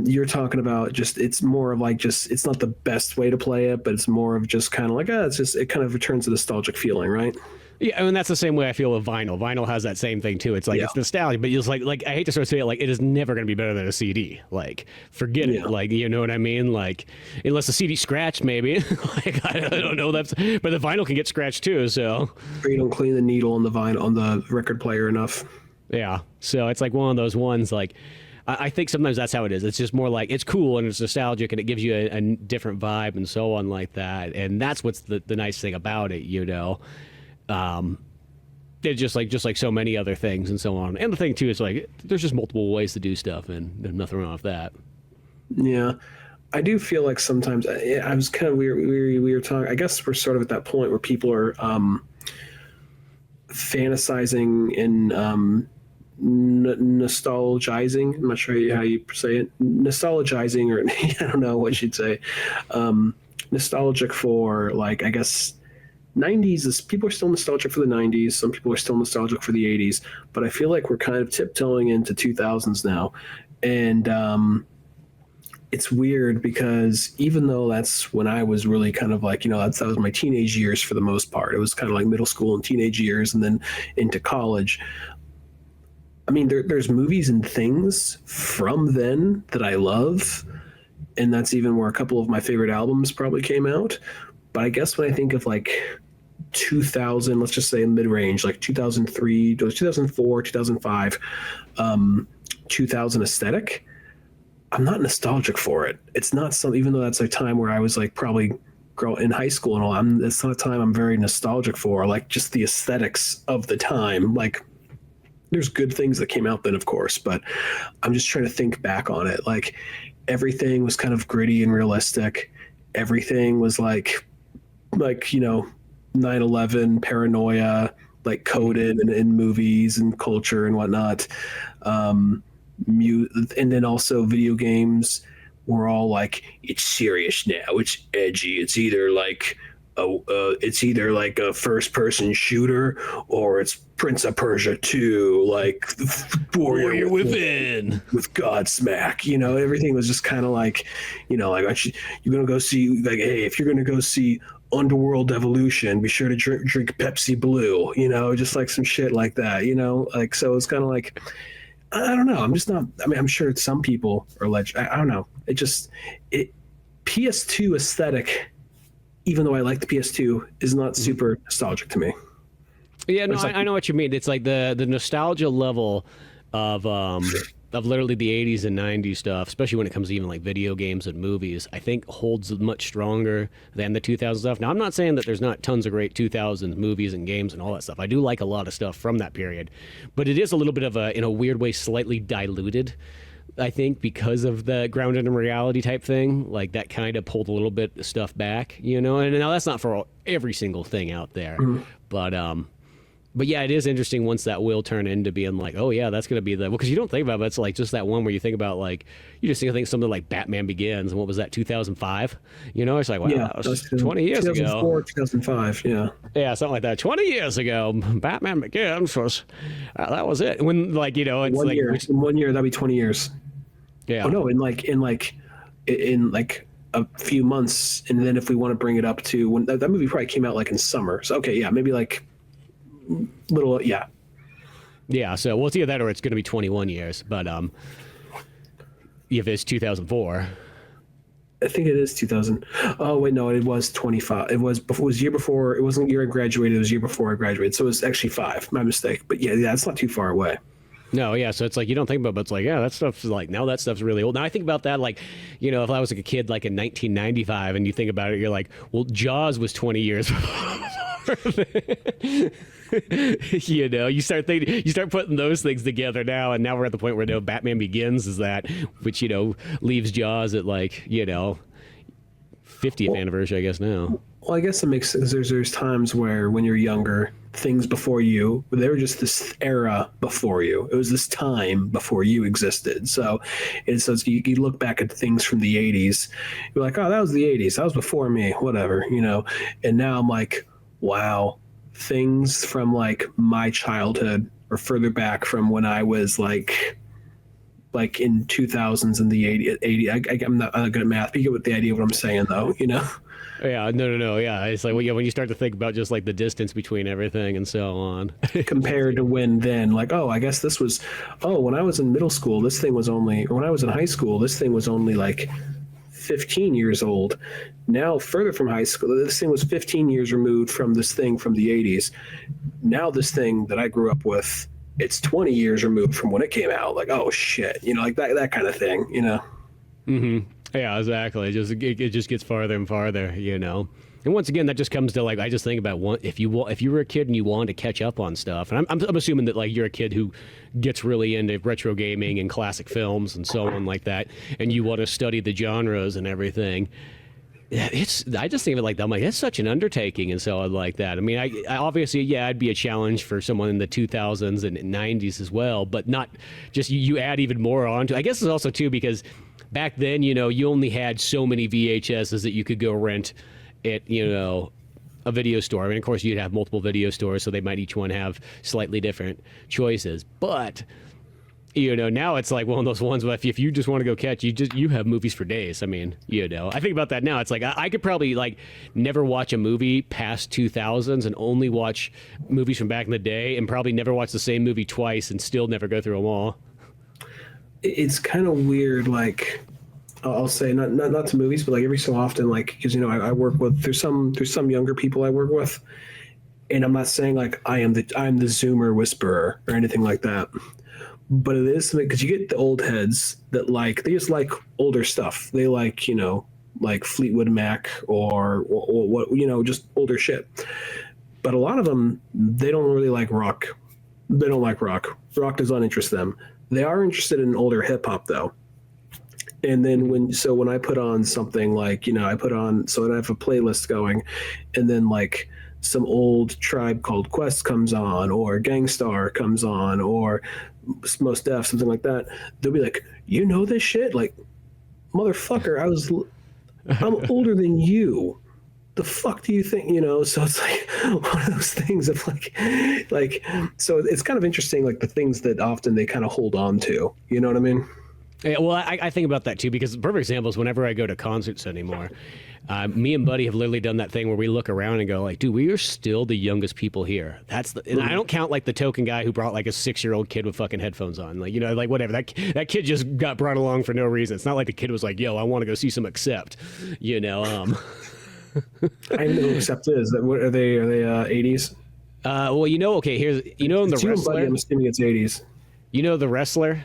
You're talking about just, it's more of like just, it's not the best way to play it, but it's more of just kind of like, it kind of returns to nostalgic feeling, right? Yeah, I mean, that's the same way I feel with vinyl. Vinyl has that same thing too. It's like, it's nostalgic, but it's like I hate to sort of say it, like it is never going to be better than a CD. Like, forget it. Like, you know what I mean? Like, unless the CD scratched, maybe. Like, I don't know. But the vinyl can get scratched too. So, or you don't clean the needle on the record player enough. Yeah, so it's like one of those ones, like, I think sometimes that's how it is. It's just more like, it's cool and it's nostalgic and it gives you a different vibe and so on like that. And that's what's the nice thing about it, It's just like so many other things and so on. And the thing, too, is like, there's just multiple ways to do stuff and there's nothing wrong with that. Yeah. I do feel like sometimes, I was kind of we were talking, I guess we're sort of at that point where people are, fantasizing and nostalgizing. I'm not sure how you say it. Nostalgizing, or I don't know what you'd say. Nostalgic for, like, I guess 90s is, people are still nostalgic for the 90s. Some people are still nostalgic for the 80s, but I feel like we're kind of tiptoeing into 2000s now. And it's weird because even though that's when I was really kind of like, that was my teenage years for the most part. It was kind of like middle school and teenage years and then into college. I mean, there's movies and things from then that I love. And that's even where a couple of my favorite albums probably came out. But I guess when I think of like 2000, let's just say mid-range, like 2003, 2004, 2005, 2000 aesthetic, I'm not nostalgic for it. It's not even though that's a time where I was like probably in high school and all, it's not a time I'm very nostalgic for, like just the aesthetics of the time. Like, there's good things that came out then, of course, but I'm just trying to think back on it. Like, everything was kind of gritty and realistic. Everything was like 9/11 paranoia, like coded in movies and culture and whatnot. And then also video games were all like, it's serious now, it's edgy, it's either like a first-person shooter, or it's Prince of Persia 2, like Warrior Within with Godsmack. Everything was just kind of like, like, you're gonna go see, like, hey, if you're gonna go see Underworld Evolution, be sure to drink Pepsi Blue. Just like some shit like that. Like, so it's kind of like, I don't know. I'm just not. I mean, I'm sure some people are like, I don't know. PS2 aesthetic, even though I like the PS2, is not super nostalgic to me. Yeah, no, I know what you mean. It's like the nostalgia level of literally the 80s and 90s stuff, especially when it comes to even like video games and movies, I think holds much stronger than the 2000s stuff. Now, I'm not saying that there's not tons of great 2000s movies and games and all that stuff. I do like a lot of stuff from that period, but it is a little bit of in a weird way, slightly diluted, I think, because of the grounded in reality type thing. Like, that kind of pulled a little bit of stuff back, and now that's not for every single thing out there, but yeah, it is interesting once that will turn into being like, oh yeah, that's going to be because you don't think about it, but it's like just that one where you think about, like, you just think something like Batman Begins, and what was that, 2005? It's like, wow, yeah, that was 20 years 2004, ago. 2005, yeah. Yeah, something like that. 20 years ago, Batman Begins was, that was it. When, like, it's in 1 year, that'd be 20 years. Yeah. Oh no, in a few months, and then if we want to bring it up to when that movie probably came out like in summer. So okay, yeah, maybe like little, yeah. Yeah, so we'll see that, or it's going to be 21 years. But if it's 2004, I think it is 2000. Oh wait, no, it was 25. It was year before. It wasn't year I graduated. It was year before I graduated. So it was actually 5. My mistake. But yeah, it's not too far away. No, yeah, so it's like you don't think about it, but it's like, yeah, that stuff's like, now that stuff's really old. Now I think about that, like, if I was like a kid like in 1995 and you think about it, you're like, well, Jaws was 20 years before. You start putting those things together now, and now we're at the point where Batman Begins is that, which leaves Jaws at like 50th anniversary, I guess now. Well, I guess it makes sense. There's times where when you're younger, things before you, they were just this era before you. It was this time before you existed. So you look back at things from the 80s, you're like, oh, that was the 80s. That was before me, whatever, And now I'm like, wow, things from like my childhood or further back from when I was like in 2000s and the 80s. I'm not good at math, but you get what the idea of what I'm saying, though, Yeah, no, yeah. It's like, when you start to think about just like the distance between everything and so on. Compared to when then, like, oh, I guess this was, when I was in middle school, this thing was only, or when I was in high school, this thing was only like 15 years old. Now, further from high school, this thing was 15 years removed from this thing from the 80s. Now, this thing that I grew up with, it's 20 years removed from when it came out. Like, oh shit, like that kind of thing, Mm-hmm. Yeah, exactly. It just gets farther and farther, And once again, that just comes to like, I just think about if you were a kid and you wanted to catch up on stuff, and I'm assuming that like you're a kid who gets really into retro gaming and classic films and so on like that, and you want to study the genres and everything. I just think of it like that. I'm like, it's such an undertaking. And so I like that. I mean, I obviously, yeah, I'd be a challenge for someone in the 2000s and 90s as well, but not just you add even more onto. I guess it's also too, because back then, you know, you only had so many VHSs that you could go rent at, you know, a video store. I mean, of course you'd have multiple video stores, so they might each one have slightly different choices, but you know, now it's like one of those ones where if you just want to go catch, you have movies for days. I mean, you know, I think about that now. It's like I could probably like never watch a movie past 2000s and only watch movies from back in the day, and probably never watch the same movie twice and still never go through them all. It's kind of weird. Like, I'll say not to movies, but like every so often, like, because you know I work with there's some younger people I work with, and I'm not saying like I'm the Zoomer whisperer or anything like that. But it is something, because you get the old heads that like, they just like older stuff. They like, you know, like Fleetwood Mac or what, you know, just older shit. But a lot of them, they don't really like rock. They don't like rock. Rock does not interest them. They are interested in older hip hop though. And then when I put on something like, you know, I have a playlist going, and then like some old Tribe Called Quest comes on, or Gangstar comes on, or Most Def, something like that, they'll be like, you know this shit? Like, motherfucker, I'm older than you. The fuck do you think, you know? So it's like one of those things of like, so it's kind of interesting, like the things that often they kind of hold on to, you know what I mean? Yeah, well, I think about that too, because the perfect example is whenever I go to concerts anymore, me and Buddy have literally done that thing where we look around and go like, dude, we are still the youngest people here. And I don't count like the token guy who brought like a 6-year-old kid with fucking headphones on. Like, you know, like whatever. That kid just got brought along for no reason. It's not like the kid was like, yo, I want to go see some Accept, you know. I know who Accept is. What are they 80s? Well, you know, okay, here's, you know, the wrestler. Buddy, I'm assuming it's 80s. You know the wrestler?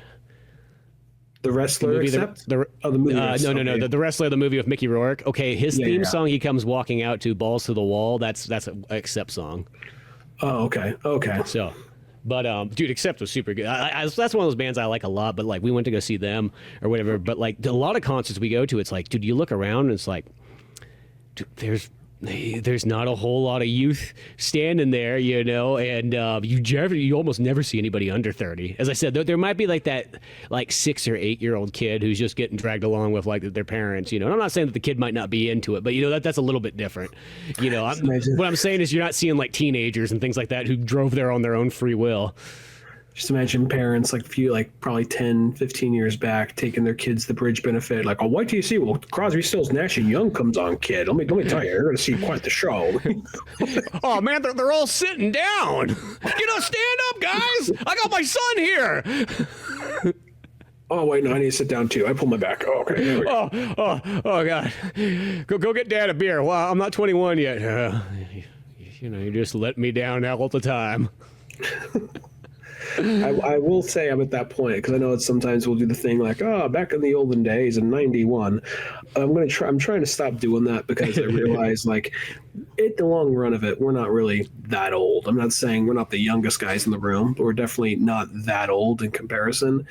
The wrestler, Accept? The movie. No. The wrestler, the movie with Mickey Rourke. Okay, his theme song he comes walking out to, "Balls to the Wall." That's an Accept song. Oh, okay. So, but dude, Accept was super good. That's one of those bands I like a lot. But like, we went to go see them or whatever. But like, a lot of concerts we go to, it's like, dude, you look around and it's like, dude, there's not a whole lot of youth standing there, you know, and you almost never see anybody under 30. As I said, there might be like that like 6 or 8 year old kid who's just getting dragged along with like their parents, you know. And I'm not saying that the kid might not be into it, but you know, that's a little bit different, you know. What I'm saying is you're not seeing like teenagers and things like that who drove there on their own free will. Just imagine parents probably 10, 15 years back taking their kids the bridge benefit. Like, oh, wait till you see, well, Crosby, Stills, Nash and Young comes on, kid. Let me tell you, you're going to see quite the show. Oh, man, they're all sitting down. You know, stand up, guys. I got my son here. Oh, wait, no, I need to sit down, too. I pulled my back. Oh, okay. Oh, God. Go get Dad a beer. Well, I'm not 21 yet. You know, you just let me down all the time. I will say I'm at that point, because I know that sometimes we'll do the thing like, oh, back in the olden days in 91. I'm trying to stop doing that, because I realize like in the long run of it, we're not really that old. I'm not saying we're not the youngest guys in the room, but we're definitely not that old in comparison.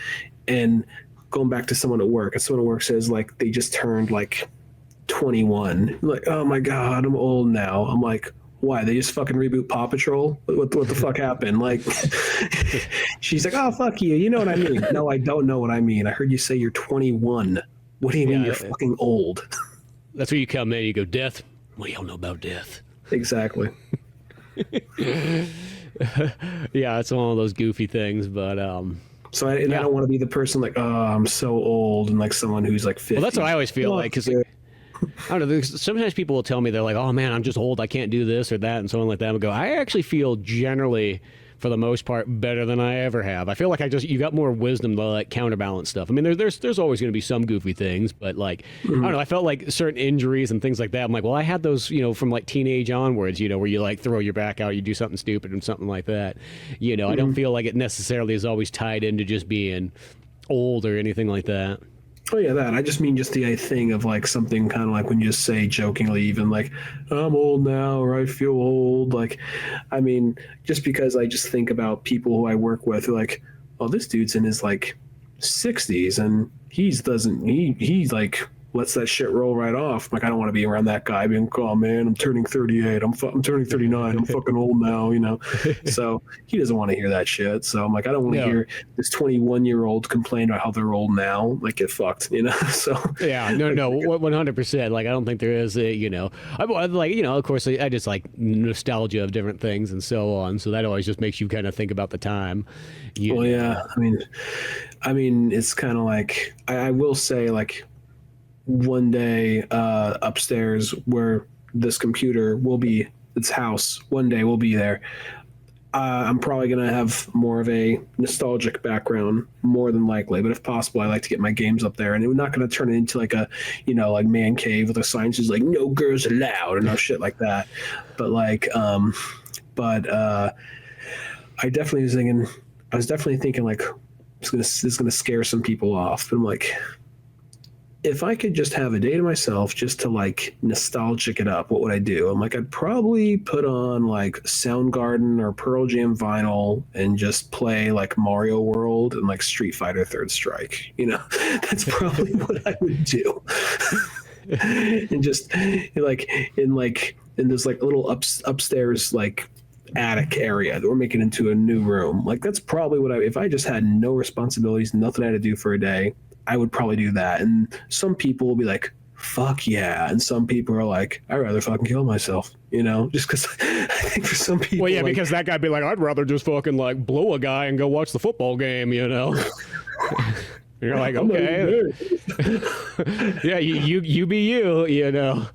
And going back to someone at work says like they just turned like 21. Like, oh my God, I'm old now. I'm like, why? They just fucking reboot Paw Patrol? What the fuck happened? Like, she's like, oh, fuck you. You know what I mean? No, I don't know what I mean. I heard you say you're 21. What do you mean you're fucking old? That's where you come in. You go, death? What do y'all know about death? Exactly. Yeah, it's one of those goofy things, but... So I don't want to be the person like, oh, I'm so old, and like someone who's like 50. Well, that's what I always feel like, because... I don't know. Sometimes people will tell me, they're like, oh, man, I'm just old. I can't do this or that and so on like that. I go, I actually feel generally, for the most part, better than I ever have. I feel like you got more wisdom to like counterbalance stuff. I mean, there's always going to be some goofy things, but like, I don't know. I felt like certain injuries and things like that. I'm like, well, I had those, you know, from like teenage onwards, you know, where you like throw your back out, you do something stupid and something like that. You know, I don't feel like it necessarily is always tied into just being old or anything like that. Oh yeah, that. I just mean just the thing of like something kind of like when you just say jokingly, even like, I'm old now, or I feel old. Like, I mean, just because I just think about people who I work with who are like, oh, this dude's in his like 60s and he's like lets that shit roll right off. I'm like, I don't want to be around that guy being, oh man, I'm turning 38. I'm turning 39. I'm fucking old now, you know? So he doesn't want to hear that shit. So I'm like, I don't want to hear this 21-year-old complain about how they're old now. Like, get fucked, you know? So yeah, no, 100%. Like, I don't think there is a, you know, I like, you know, of course, I just like nostalgia of different things and so on. So that always just makes you kind of think about the time. Well, yeah. I mean, it's kind of like, I will say, like, one day upstairs where this computer will be, its house, one day we'll be there. I'm probably going to have more of a nostalgic background, more than likely. But if possible, I like to get my games up there. And we're not going to turn it into like a, you know, like man cave with a sign says like, no girls allowed or no shit like that. But like, I definitely was thinking like, this is gonna scare some people off. But I'm like, if I could just have a day to myself just to like nostalgic it up, what would I do? I'm like, I'd probably put on like Soundgarden or Pearl Jam vinyl and just play like Mario World and like Street Fighter Third Strike. You know, that's probably what I would do. And just like in this like little upstairs like attic area that we're making into a new room. Like that's probably what if I just had no responsibilities, nothing I had to do for a day, I would probably do that. And some people will be like, fuck yeah. And some people are like, I'd rather fucking kill myself, you know, just because I think for some people. Well, yeah, like, because that guy'd be like, I'd rather just fucking like blow a guy and go watch the football game, you know? You're like, okay. Yeah, you be you, you know?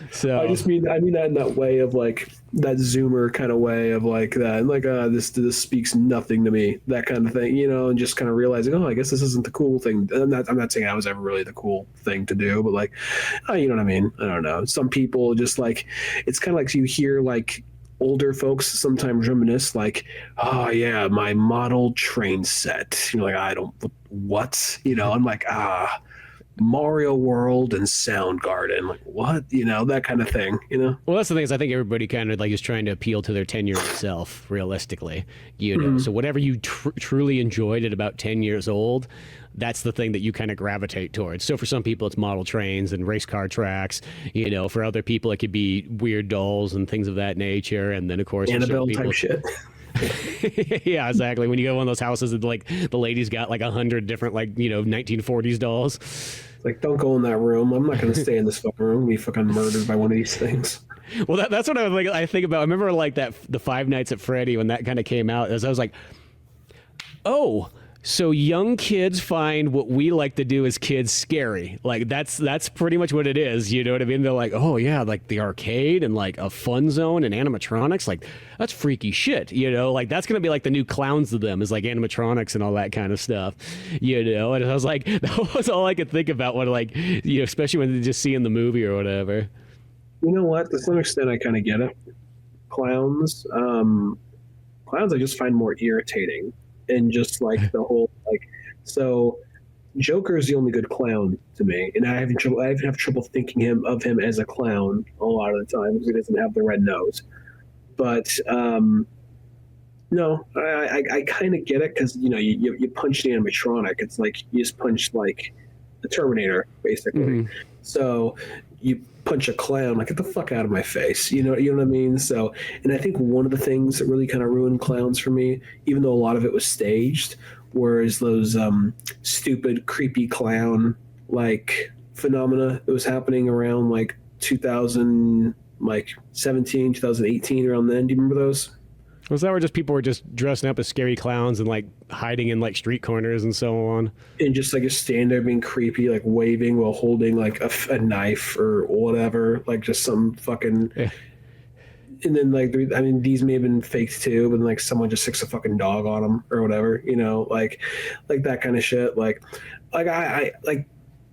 So I mean that in that way of like that Zoomer kind of way of like that, and like this speaks nothing to me, that kind of thing, you know, and just kind of realizing, oh, I guess this isn't the cool thing. I'm not saying I was ever really the cool thing to do, but like, you know what I mean? I don't know. Some people just like, it's kind of like you hear like older folks sometimes reminisce like, oh yeah, my model train set. You know, like I don't what, you know, I'm like Mario World and Soundgarden, like what, you know, that kind of thing, you know. Well, that's the thing is I think everybody kind of like is trying to appeal to their 10-year-old self, realistically, you know. So whatever you truly enjoyed at about 10 years old, that's the thing that you kind of gravitate towards. So for some people, it's model trains and race car tracks. You know, for other people, it could be weird dolls and things of that nature. And then, of course, Annabelle type shit. Yeah, exactly. When you go to one of those houses and like the lady's got like 100 different like, you know, 1940s dolls. Like, don't go in that room. I'm not going to stay in this fucking room and be fucking murdered by one of these things. Well, that's what I think about. I remember like the Five Nights at Freddy when that kind of came out. As I was like, oh, so young kids find what we like to do as kids scary. Like that's pretty much what it is. You know what I mean? They're like, oh yeah, like the arcade and like a fun zone and animatronics. Like that's freaky shit. You know, like that's gonna be like the new clowns to them is like animatronics and all that kind of stuff. You know, and I was like, that was all I could think about when like, you know, especially when they just see in the movie or whatever. You know what? To some extent, I kind of get it. Clowns, I just find more irritating. And just like the whole like, so Joker is the only good clown to me, and I have trouble thinking of him as a clown a lot of the time because he doesn't have the red nose. But no, I kind of get it because you know you punch the animatronic. It's like you just punch like the Terminator basically. Mm-hmm. So you punch a clown, like get the fuck out of my face, you know what I mean? So, and I think one of the things that really kind of ruined clowns for me, even though a lot of it was staged, was those stupid creepy clown like phenomena that was happening around like 2017, 2018, around then. Do you remember those? Was that where just people were just dressing up as scary clowns and like hiding in like street corners and so on? And just like just stand there being creepy, like waving while holding like a knife or whatever, like just some fucking. Yeah. And then like, I mean, these may have been faked too, but like someone just sticks a fucking dog on them or whatever, you know, like that kind of shit. Like I like.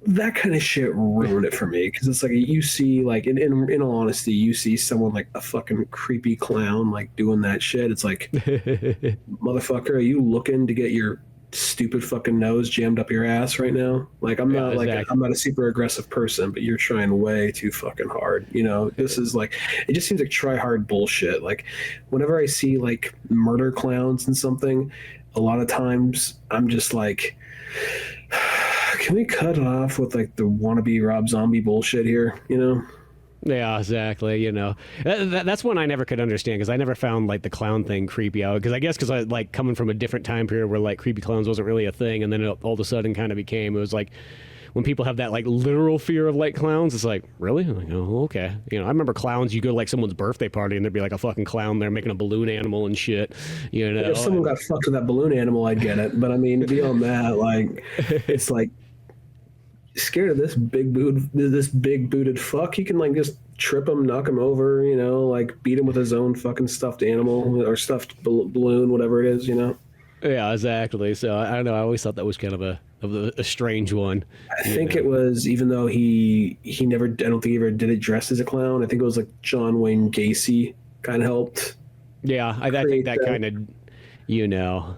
That kind of shit ruined it for me because it's like you see like in all honesty you see someone like a fucking creepy clown like doing that shit. It's like motherfucker, are you looking to get your stupid fucking nose jammed up your ass right now? Like I'm not exactly. I'm not a super aggressive person, but you're trying way too fucking hard, you know. This is like, it just seems like try hard bullshit. Like whenever I see like murder clowns and something, a lot of times I'm just like, can we cut it off with like the wannabe Rob Zombie bullshit here? You know? Yeah, exactly. You know, that's one I never could understand because I never found like the clown thing creepy out. Because I guess because I like coming from a different time period where like creepy clowns wasn't really a thing, and then it all of a sudden kind of became. It was like when people have that like literal fear of like clowns, it's like really, I'm like, oh, okay. You know, I remember clowns. You go to like someone's birthday party and there'd be like a fucking clown there making a balloon animal and shit. You know, if someone got fucked with that balloon animal, I'd get it. But I mean, beyond that, like, it's like. Scared of this big booted fuck, you can like just trip him, knock him over, you know, like beat him with his own fucking stuffed animal or stuffed balloon, whatever it is, you know. Yeah, exactly. So I don't know. I always thought that was kind of a strange one. I think it was, even though he never, I don't think he ever did it dressed as a clown. I think it was like John Wayne Gacy kind of helped. Yeah, I think that kind of, you know.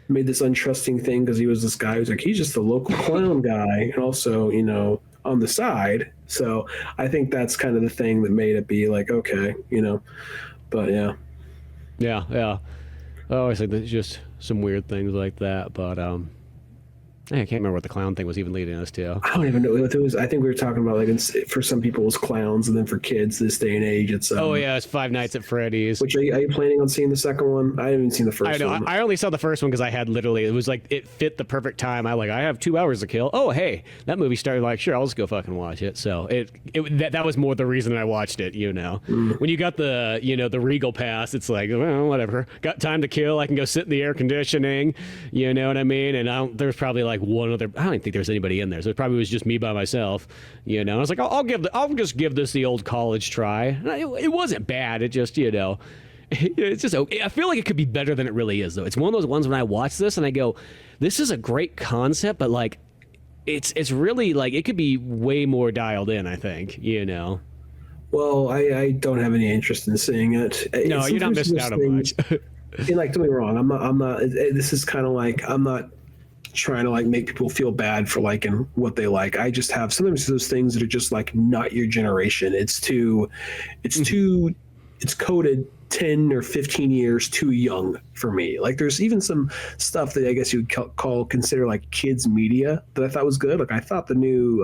Made this untrusting thing because he was this guy who's like, he's just a local clown guy, and also, you know, on the side. So I think that's kind of the thing that made it be like, okay, you know. But yeah. I always think there's just some weird things like that. But I can't remember what the clown thing was even leading us to. I don't even know what it was. I think we were talking about like for some people it's clowns, and then for kids this day and age it's it's Five Nights at Freddy's. Which are you planning on seeing the second one? I haven't seen the first one. I know. I only saw the first one because I had literally, it was like it fit the perfect time. I have 2 hours to kill. Oh hey, that movie started, like sure, I'll just go fucking watch it. So that was more the reason I watched it. You know, when you got the the Regal pass, it's like, well, whatever. Got time to kill. I can go sit in the air conditioning. You know what I mean? And there's probably like one other. I don't think there's anybody in there, so it probably was just me by myself. You know, I was like, I'll just give this the old college try. It wasn't bad. It just it's just okay. I feel like it could be better than it really is, though. It's one of those ones when I watch this and I go, this is a great concept, but like, it's really like it could be way more dialed in. I think Well, I don't have any interest in seeing it. No, you're not missing out on much. And like, don't get me wrong, I'm not. This is kind of like I'm not trying to like make people feel bad for liking what they like. I just have sometimes those things that are just like not your generation. It's coded 10 or 15 years too young for me. Like there's even some stuff that I guess you would consider like kids media that I thought was good. Like I thought the new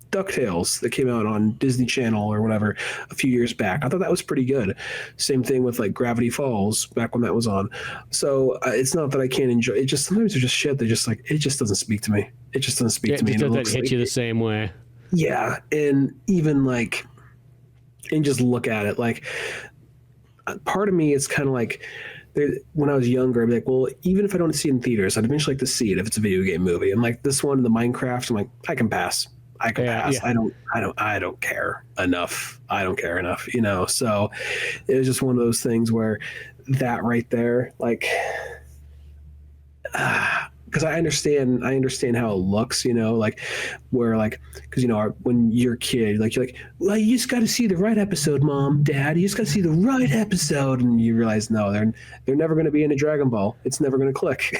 DuckTales that came out on Disney Channel or whatever a few years back, I thought that was pretty good. Same thing with like Gravity Falls back when that was on. So it's not that I can't enjoy it. Just sometimes there's just shit that just like it just doesn't speak to me. It just doesn't speak to me. It doesn't hit you the same way. Yeah, and even like, and just look at it like. Part of me is kind of like. When I was younger, I'd be like, well, even if I don't see it in theaters, I'd eventually like to see it if it's a video game movie. And like this one, the Minecraft, I'm like, I can pass. Yeah. I don't care enough. So it was just one of those things where that right there, like, because I understand how it looks, like where like, because when you're a kid, like you're like, well, you just got to see the right episode, Mom, Dad. You just got to see the right episode, and you realize no, they're never going to be in a Dragon Ball. It's never going to click.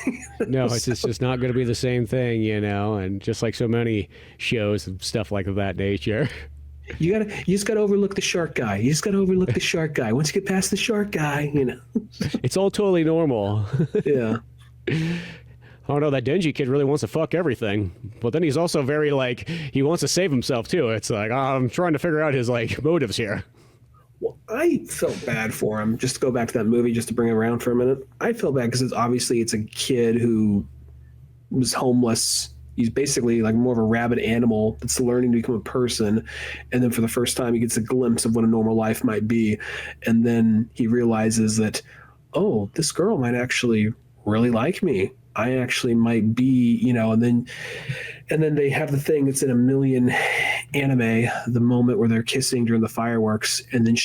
No, it's just not going to be the same thing, and just like so many shows and stuff like that nature. You just gotta overlook the shark guy. Once you get past the shark guy, it's all totally normal. Yeah. Oh no, that Denji kid really wants to fuck everything, but then he's also very like he wants to save himself too. It's like I'm trying to figure out his like motives here. Well, I felt bad for him. Just to go back to that movie, just to bring it around for a minute. I feel bad because it's a kid who was homeless. He's basically like more of a rabid animal that's learning to become a person, and then for the first time he gets a glimpse of what a normal life might be, and then he realizes that, oh, this girl might actually really like me. I actually might be, and then they have the thing that's in a million anime, the moment where they're kissing during the fireworks, and then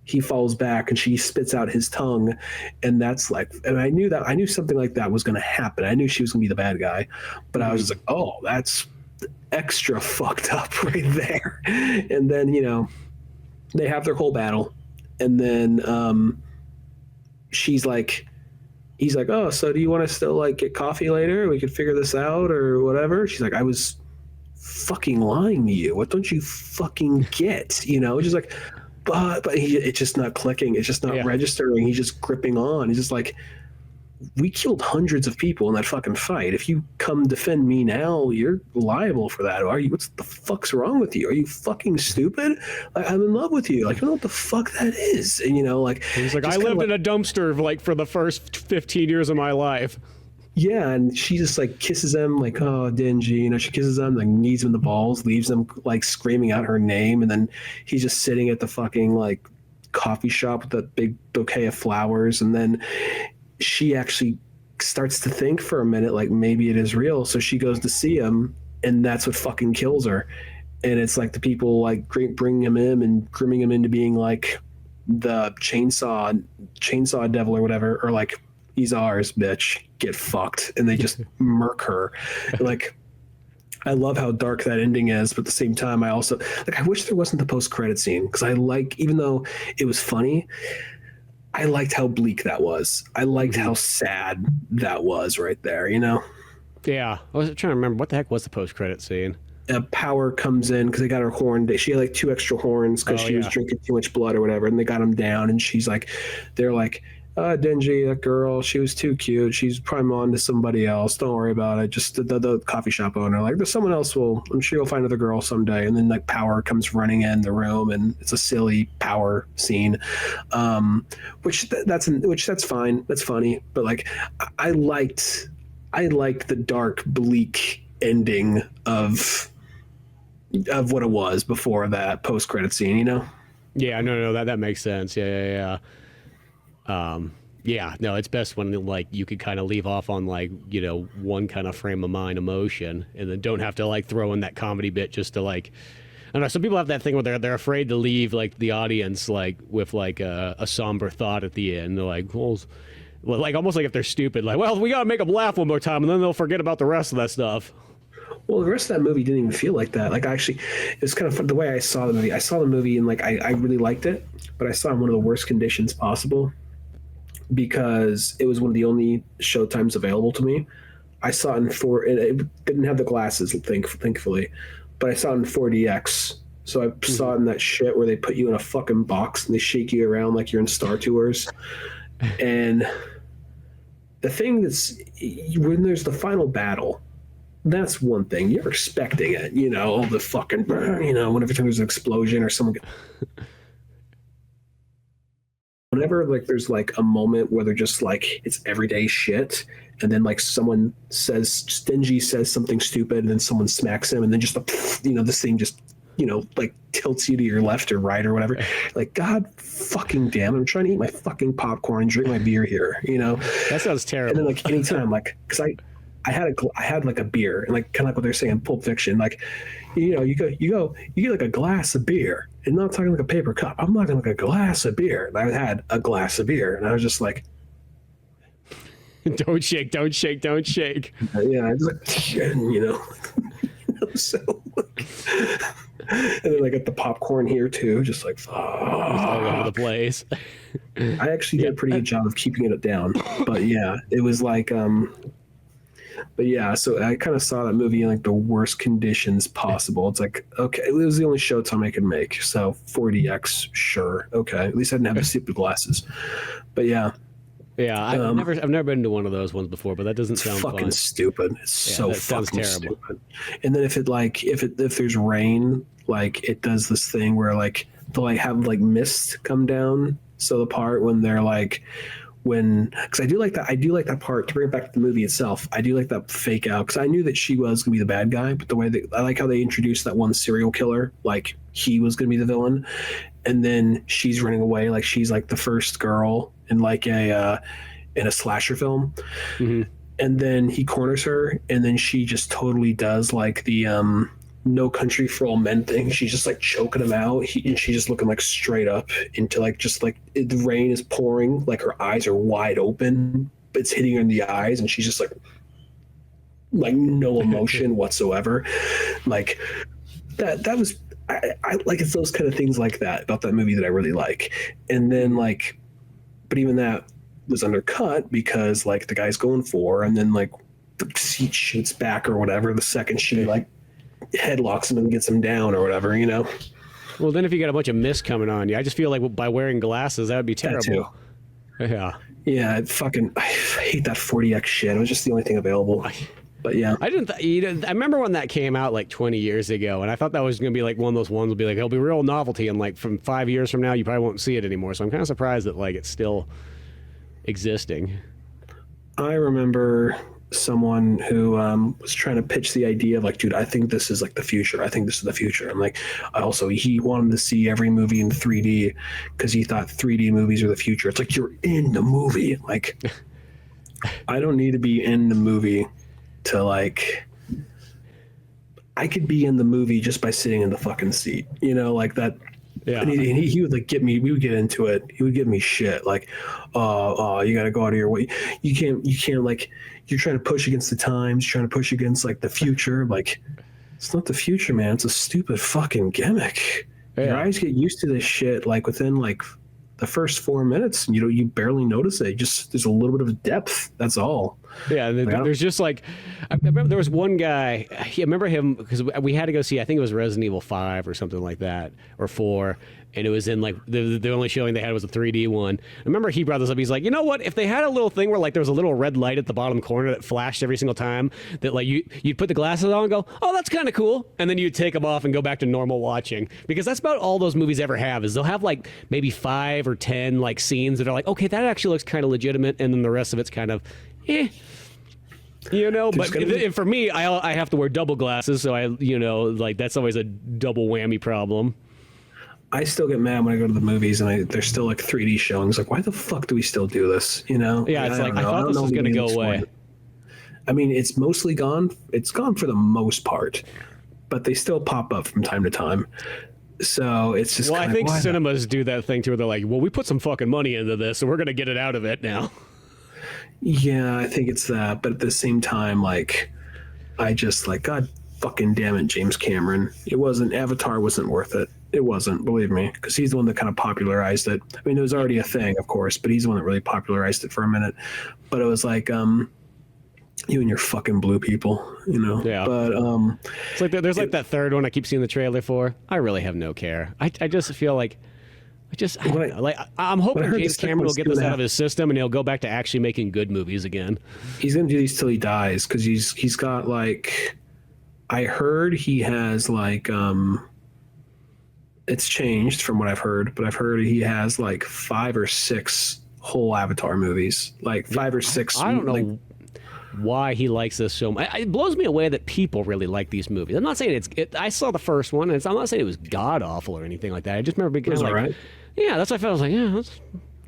he falls back and she spits out his tongue, and that's like, and I knew something like that was going to happen. I knew she was going to be the bad guy, but I was just like, oh, that's extra fucked up right there. And then, they have their whole battle, and then he's like, oh, so do you want to still like get coffee later? We could figure this out or whatever. She's like, I was fucking lying to you. What don't you fucking get? Just like, but it's just not clicking. It's just not registering. He's just gripping on. He's just like, we killed hundreds of people in that fucking fight. If you come defend me now, you're liable for that. Are you? What the fuck's wrong with you? Are you fucking stupid? Like, I'm in love with you. Like, I don't know what the fuck that is. And, you know, like... He's like, I lived in a dumpster, like, for the first 15 years of my life. Yeah, and she just, like, kisses him, like, oh, dingy. You know, she kisses him, like, knees him in the balls, leaves him, like, screaming out her name. And then he's just sitting at the fucking, like, coffee shop with that big bouquet of flowers. And then she actually starts to think for a minute, like, maybe it is real. So she goes to see him, and that's what fucking kills her. And it's like the people, like, bringing him in and grooming him into being, like, the chainsaw devil or whatever, or, like, he's ours, bitch, get fucked. And they just murk her. And, like, I love how dark that ending is, but at the same time, I also, like, I wish there wasn't the post-credit scene, because I like, even though it was funny, I liked how bleak that was. I liked how sad that was right there, you know? Yeah. I was trying to remember, what the heck was the post-credit scene? Power comes in because they got her horn. She had like 2 extra horns because she was drinking too much blood or whatever, and they got him down, and she's like, they're like, dingy, that girl, she was too cute. She's probably on to somebody else. Don't worry about it. Just the coffee shop owner, like, there's someone else. I'm sure you'll find another girl someday. And then, like, Power comes running in the room, and it's a silly Power scene, which that's fine. That's funny. But, like, I liked the dark, bleak ending of what it was before that post-credit scene, you know? Yeah, no, that makes sense. Yeah. Yeah, no, it's best when, like, you could kind of leave off on, like, you know, one kind of frame of mind emotion, and then don't have to, like, throw in that comedy bit just to, like, I don't know. Some people have that thing where they're afraid to leave, like, the audience, like, with, like, a somber thought at the end. They're like, well, like, almost like if they're stupid, like, well, we gotta make them laugh one more time, and then they'll forget about the rest of that stuff. Well, the rest of that movie didn't even feel like that. Like, actually, it was kind of fun. The way I saw the movie. I saw the movie, and, like, I really liked it, but I saw it in one of the worst conditions possible, because it was one of the only showtimes available to me. I saw it in it didn't have the glasses, thankfully, but I saw it in 4DX. So I saw it in that shit where they put you in a fucking box and they shake you around like you're in Star Tours. And the thing that's, when there's the final battle, that's one thing. You're expecting it, you know, all the fucking, you know, whenever there's an explosion or someone whenever, like, there's, like, a moment where they're just, like, it's everyday shit, and then, like, someone Stingy says something stupid, and then someone smacks him, and then just, you know, this thing just, you know, like, tilts you to your left or right or whatever. Like, God fucking damn, I'm trying to eat my fucking popcorn and drink my beer here, you know? That sounds terrible. And then, like, anytime, like, because I had like a beer, and, like, kind of like what they're saying in Pulp Fiction, like, you know, you get like a glass of beer, and not talking like a paper cup. I'm talking like a glass of beer. And I had a glass of beer, and I was just like, don't shake. Yeah, I just, like, you know, so, like, and then I got the popcorn here too, just like, all over the place. I actually did a pretty good job of keeping it down, but yeah, it was like, but yeah, so I kind of saw that movie in, like, the worst conditions possible. It's like, okay, it was the only showtime I could make. So 4DX, sure, okay. At least I didn't have to see the glasses. But yeah. Yeah, I've never been to one of those ones before, but that doesn't sound fucking fun. Stupid. It's so fucking stupid. And then if there's rain, like, it does this thing where, like, they'll, like, have, like, mist come down. So the part when they're, like, because I do like that part, to bring it back to the movie itself. I do like that fake out, because I knew that she was gonna be the bad guy, but the way I like how they introduced that one serial killer, like, he was gonna be the villain, and then she's running away, like she's like the first girl in, like, in a slasher film. And then he corners her, and then she just totally does, like, the No Country for Old Men thing. She's just, like, choking him out, and she's just looking, like, straight up into, like, just, like, the rain is pouring, like, her eyes are wide open, but it's hitting her in the eyes, and she's just like no emotion whatsoever. Like, that was I like, it's those kind of things like that about that movie that I really like. And then, like, but even that was undercut because, like, the guy's going for, and then, like, the seat shoots back or whatever the second she, like, headlocks him and gets him down or whatever, you know. Well, then if you got a bunch of mist coming on you, I just feel like by wearing glasses, that would be terrible. Yeah, I hate that 40X shit. It was just the only thing available. But yeah, I didn't. I remember when that came out like 20 years ago, and I thought that was going to be like one of those ones. Will be like it'll be real novelty, and like from 5 years from now, you probably won't see it anymore. So I'm kind of surprised that like it's still existing. I remember someone who was trying to pitch the idea of like, dude, I think this is like the future. I think this is the future. I'm like, he wanted to see every movie in 3D because he thought 3D movies are the future. It's like, you're in the movie. Like, I don't need to be in the movie to like, I could be in the movie just by sitting in the fucking seat, like that. Yeah. And he would like get me, we would get into it. He would give me shit like, you got to go out of your way. You can't like, you're trying to push against the times, trying to push against like the future. Like, it's not the future, man. It's a stupid fucking gimmick. Yeah. Your eyes get used to this shit like within like the first 4 minutes, and you barely notice it. Just there's a little bit of depth. That's all. Yeah, there's just like I remember there was one guy. I remember him because we had to go see. I think it was Resident Evil 5 or something like that, or 4. And it was in like the only showing they had was a 3D one. I remember he brought this up. He's like, you know what? If they had a little thing where like there was a little red light at the bottom corner that flashed every single time, that like you'd put the glasses on and go, oh, that's kind of cool, and then you'd take them off and go back to normal watching, because that's about all those movies ever have. Is they'll have like maybe 5 or 10 like scenes that are like, okay, that actually looks kind of legitimate, and then the rest of it's kind of, But and for me, I have to wear double glasses, so like that's always a double whammy problem. I still get mad when I go to the movies and there's still like 3D showings. Like, why the fuck do we still do this? Yeah, it's like I thought this was going to go away. I mean, it's mostly gone. It's gone for the most part, but they still pop up from time to time. So it's just. Well, I think cinemas do that thing too, where they're like, "Well, we put some fucking money into this, so we're going to get it out of it now." Yeah, I think it's that, but at the same time, like, I just like, God fucking damn it, James Cameron. Avatar wasn't worth it. It wasn't, believe me, because he's the one that kind of popularized it. I mean, it was already a thing, of course, but he's the one that really popularized it for a minute. But it was like, you and your fucking blue people, Yeah. But it's like there's like that third one I keep seeing the trailer for. I really have no care. I just feel like, I'm hoping James Cameron will get this out of his system and he'll go back to actually making good movies again. He's gonna do these till he dies, because he's got like, I heard he has like it's changed from what I've heard, but I've heard he has like 5 or 6 whole Avatar movies, like 5 or 6. I don't know why he likes this so much. It blows me away that people really like these movies. I'm not saying I saw the first one, and I'm not saying it was god awful or anything like that. I just remember being kind of like, right. Yeah, that's what I felt. I was like, yeah,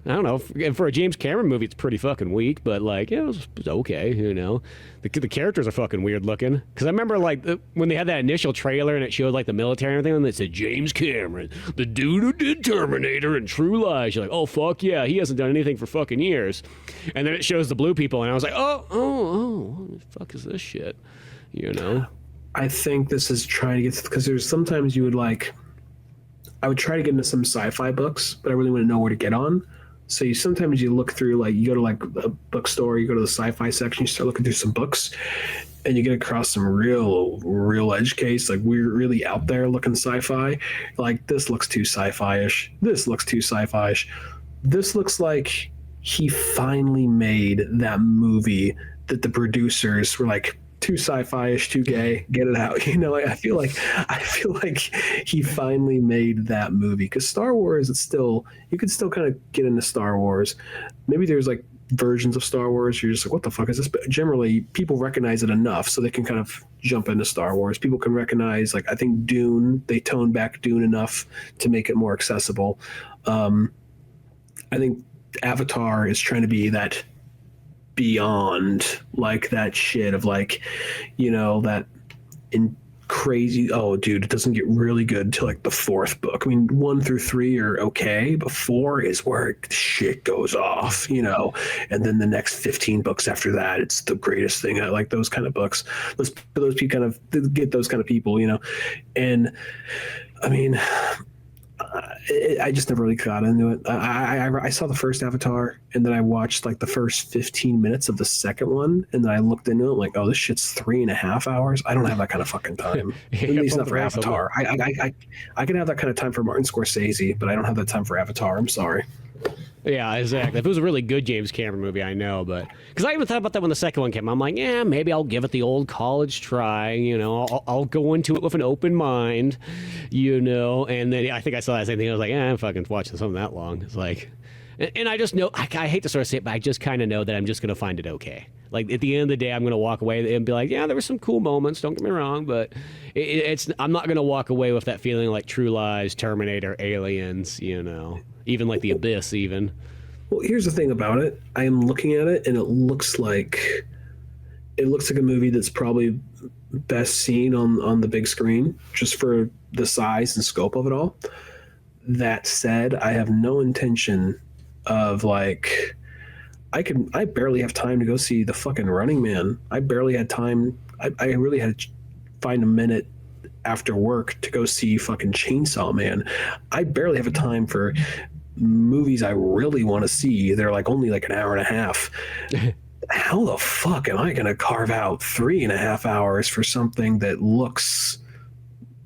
I don't know. And for a James Cameron movie, it's pretty fucking weak, but like, it was okay, The characters are fucking weird looking. Because I remember like when they had that initial trailer and it showed like the military and everything, and they said James Cameron, the dude who did Terminator and True Lies. You're like, oh fuck yeah, he hasn't done anything for fucking years. And then it shows the blue people, and I was like, oh, what the fuck is this shit? I think this is trying to get, because there's sometimes you would like, I would try to get into some sci-fi books, but I really wouldn't know where to get on. So sometimes you look through, like, you go to like a bookstore, you go to the sci-fi section, you start looking through some books, and you get across some real edge case, like we're really out there looking sci-fi. Like, this looks too sci-fi-ish. This looks too sci-fi-ish. This looks like he finally made that movie that the producers were like, too sci-fi-ish, too gay, get it out. Like, I feel like he finally made that movie, because Star Wars, you could still kind of get into Star Wars. Maybe there's like versions of Star Wars you're just like, what the fuck is this? But generally people recognize it enough so they can kind of jump into Star Wars. People can recognize, like, I think Dune, they toned back Dune enough to make it more accessible. I think Avatar is trying to be that beyond, like, that shit of like, that in crazy, oh dude, it doesn't get really good till like the 4th book. I mean, 1 through 3 are okay, but 4 is where shit goes off, and then the next 15 books after that, it's the greatest thing. I like those kind of books. Those people kind of get those kind of people, and I mean, I just never really got into it. I saw the first Avatar, and then I watched like the first 15 minutes of the second one, and then I looked into it like, oh, this shit's 3.5 hours. I don't have that kind of fucking time. At least not for Avatar. I can have that kind of time for Martin Scorsese, but I don't have that time for Avatar. I'm sorry. Yeah, exactly. If it was a really good James Cameron movie, I know, but because I even thought about that when the second one came, I'm like, yeah, maybe I'll give it the old college try. I'll go into it with an open mind, And then I think I saw that same thing. I was like, I'm fucking watching something that long. It's like, and I just know I hate to sort of say it, but I just kind of know that I'm just gonna find it okay. Like at the end of the day, I'm gonna walk away and be like, yeah, there were some cool moments. Don't get me wrong, but I'm not gonna walk away with that feeling like True Lies, Terminator, Aliens, even like The Abyss, even. Well, here's the thing about it. I am looking at it, and it looks like a movie that's probably best seen on the big screen, just for the size and scope of it all. That said, I have no intention of like. I barely have time to go see the fucking Running Man. I barely had time. I really had to find a minute after work to go see fucking Chainsaw Man. I barely have a time for movies I really want to see. They're like only like an hour and a half. How the fuck am I going to carve out 3.5 hours for something that looks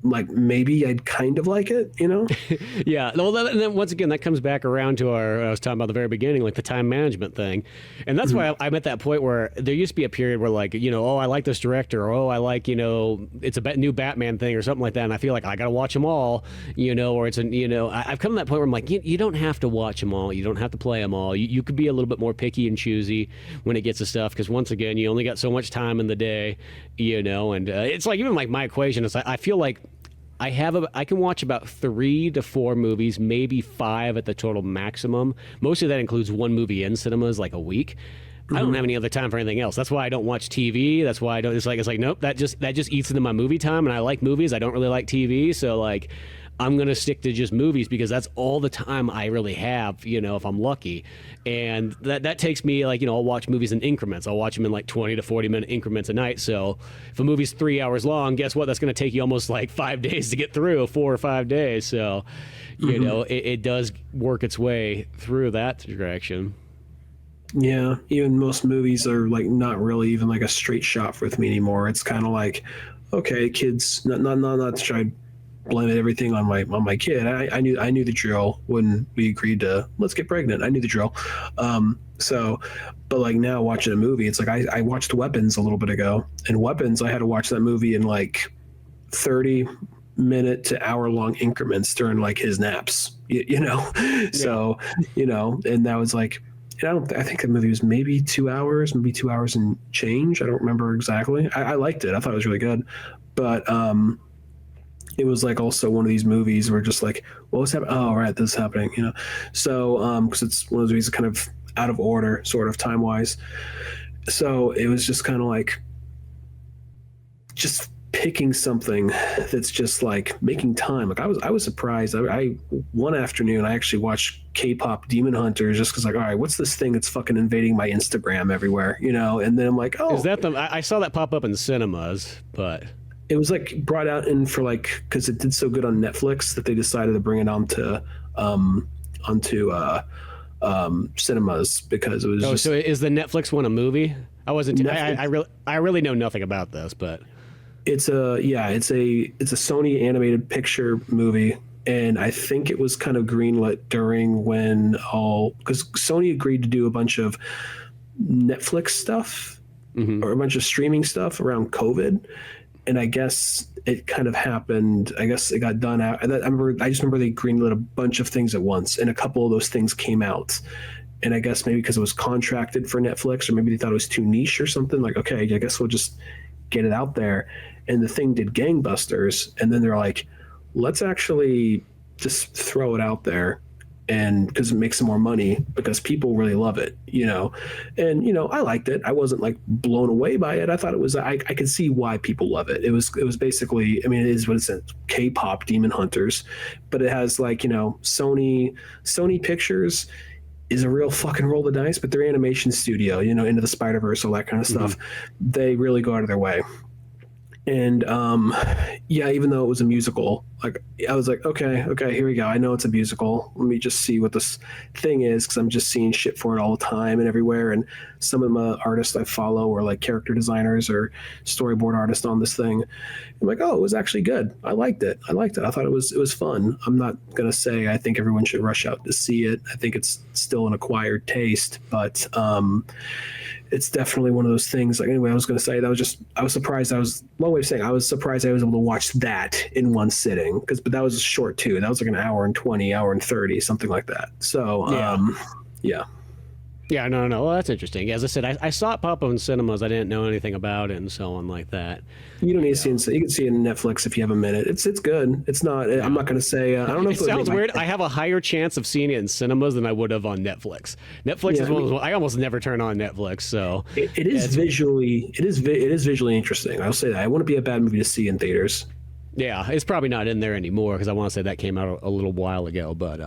like maybe I'd kind of like it, Yeah. Well, and then once again, that comes back around to I was talking about the very beginning, like the time management thing. And that's why I'm at that point where there used to be a period where like, oh, I like this director, or oh, I like, it's a new Batman thing or something like that. And I feel like I got to watch them all, or it's I've come to that point where I'm like, you don't have to watch them all. You don't have to play them all. You could be a little bit more picky and choosy when it gets to stuff. Because once again, you only got so much time in the day, and it's like, even like my equation is I feel like I can watch about 3 to 4 movies, maybe 5 at the total maximum. Mostly that includes one movie in cinemas like a week. I don't have any other time for anything else. That's why I don't watch TV. That's why I don't. It's like nope. That just eats into my movie time. And I like movies. I don't really like TV. So like, I'm going to stick to just movies because that's all the time I really have, if I'm lucky. And that takes me like, I'll watch movies in increments. I'll watch them in like 20 to 40 minute increments a night. So if a movie's 3 hours long, guess what? That's going to take you almost like 5 days to get through, 4 or 5 days. So, it does work its way through that direction. Yeah. Even most movies are like not really even like a straight shot with me anymore. It's kind of like, okay, kids, not to try blame everything on my kid. I knew the drill when we agreed to let's get pregnant. I knew the drill. But like now watching a movie, it's like I watched Weapons a little bit ago, and Weapons I had to watch that movie in like 30-minute to hour-long increments during like his naps. Yeah. So and that was like. And I think the movie was maybe 2 hours, maybe 2 hours and change. I don't remember exactly. I liked it. I thought it was really good, but it was like also one of these movies where just like, what was happening? Oh, right, this is happening, So, because it's one of those movies kind of out of order, sort of time wise. So it was just kind of like, just picking something that's just like making time. Like I was surprised. I one afternoon I actually watched K-pop Demon Hunters just because like, all right, what's this thing that's fucking invading my Instagram everywhere, And then I'm like, oh, is that I saw that pop up in cinemas, but. It was like brought out in for like because it did so good on Netflix that they decided to bring it onto cinemas because it was. Oh, so is the Netflix one a movie? I wasn't. I really know nothing about this, but it's a Sony animated picture movie, and I think it was kind of greenlit during because Sony agreed to do a bunch of Netflix stuff or a bunch of streaming stuff around COVID. And I guess it kind of happened. I guess it got done out. I just remember they greenlit a bunch of things at once, and a couple of those things came out. And I guess maybe because it was contracted for Netflix, or maybe they thought it was too niche or something. Like, okay, I guess we'll just get it out there. And the thing did gangbusters. And then they're like, let's actually just throw it out there, and because it makes some more money because people really love it, and I liked it. I wasn't like blown away by it. I thought it was, I could see why people love it. It was basically, I mean, it is what it says, K-pop Demon Hunters, but it has like, Sony Pictures is a real fucking roll the dice, but their animation studio, Into the Spider-Verse, all that kind of stuff, they really go out of their way. And yeah, even though it was a musical, like I was like, okay, here we go. I know it's a musical. Let me just see what this thing is, because I'm just seeing shit for it all the time and everywhere. And some of the artists I follow are like character designers or storyboard artists on this thing. I'm like, oh, it was actually good. I liked it. I thought it was fun. I'm not gonna say I think everyone should rush out to see it. I think it's still an acquired taste, but it's definitely one of those things. Like, anyway, I was going to say I was surprised. Long way of saying I was surprised I was able to watch that in one sitting, but that was short too. That was like an hour and 20, hour and 30, something like that. So, yeah. Yeah, no. Well, that's interesting. As I said, I saw it pop up in cinemas. I didn't know anything about it and so on like that. You don't need to see it. You can see it on Netflix if you have a minute. It's good. It's not. I'm not going to say. I don't know. It sounds weird. I have a higher chance of seeing it in cinemas than I would have on Netflix. Netflix is one of those. I almost never turn on Netflix. So it is visually. It is visually interesting. I'll say that. It wouldn't be a bad movie to see in theaters. Yeah, it's probably not in there anymore because I want to say that came out a little while ago, but.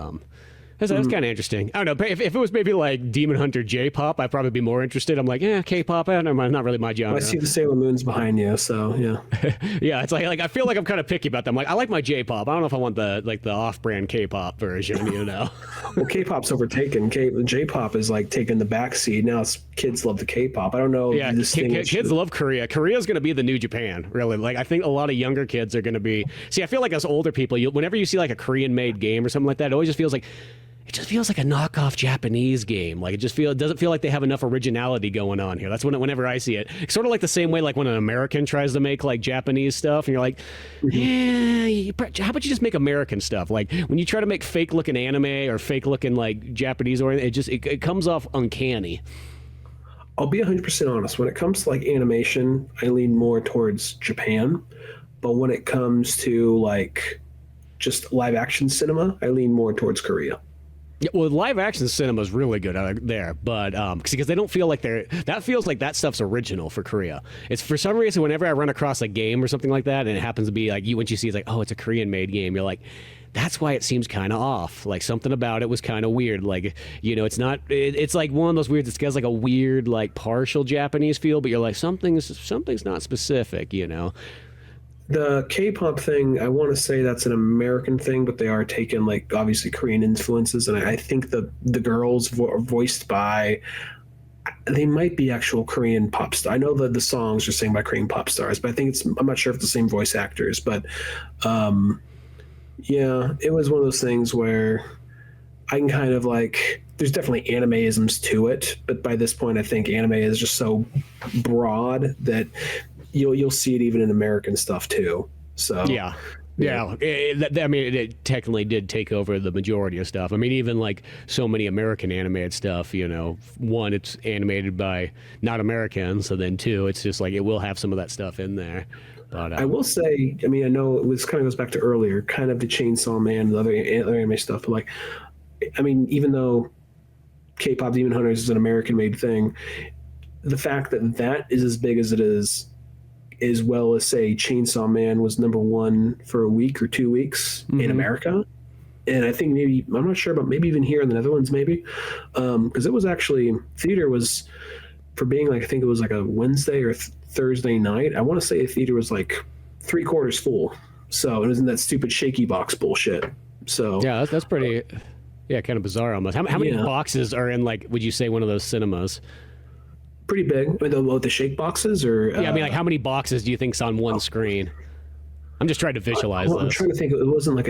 That's kind of interesting. I don't know. If it was maybe like Demon Hunter J-pop, I'd probably be more interested. I'm like, K-pop, not really my genre. I see the Sailor Moon's behind you, so yeah. Yeah, it's like I feel like I'm kind of picky about them. Like, I like my J-pop. I don't know if I want the off-brand K-pop version, you know. Well, K-pop's overtaken. J-pop is like taking the backseat now. Kids love the K-pop. I don't know. Yeah, kids love Korea. Korea's going to be the new Japan, really. Like, I think a lot of younger kids are going to be. See, I feel like as older people, whenever you see like a Korean-made game or something like that, it always just feels like. It just feels like a knockoff Japanese game. Like, it doesn't feel like they have enough originality going on here. That's whenever I see it. It's sort of like the same way like when an American tries to make like Japanese stuff and you're like, how about you just make American stuff? Like when you try to make fake looking anime or fake looking like Japanese or it comes off uncanny. I'll be 100% honest. When it comes to like animation, I lean more towards Japan. But when it comes to like just live action cinema, I lean more towards Korea. Yeah, well, live action cinema is really good there, but because they don't feel like that feels like that stuff's original for Korea. It's for some reason whenever I run across a game or something like that, and it happens to be like once you see it's like, oh, it's a Korean-made game, you're like, that's why it seems kind of off. Like something about it was kind of weird. Like it's not. It's like one of those weird. It has like a weird like partial Japanese feel, but you're like something's not specific. The K-pop thing, I want to say that's an American thing, but they are taking like obviously Korean influences, and I think the girls voiced by, they might be actual Korean pop stars. I know that the songs are sang by Korean pop stars, but I think I'm not sure if it's the same voice actors, but yeah, it was one of those things where I can kind of like, there's definitely animeisms to it, but by this point I think anime is just so broad that you'll see it even in American stuff too. So yeah. It technically did take over the majority of stuff. I mean, even like so many American animated stuff. One, it's animated by not Americans, so then two, it's just like it will have some of that stuff in there. But I will say, I mean, I know this kind of goes back to earlier, kind of the Chainsaw Man and the other anime stuff, but like, I mean, even though K-pop Demon Hunters is an American-made thing, the fact that is as big as it is, as well as say Chainsaw Man was number one for a week or 2 weeks in America. And I think maybe, I'm not sure, but maybe even here in the Netherlands, maybe. Because it was actually, theater was, for being like, I think it was like a Wednesday or Thursday night, I want to say the theater was like 3/4 full. So it wasn't that stupid shaky box bullshit. So yeah, that's pretty, kind of bizarre almost. How many boxes are in like, would you say one of those cinemas? Pretty big. The shake boxes, or I mean, like how many boxes do you think's on one screen? I'm just trying to visualize this. I'm trying to think. It wasn't like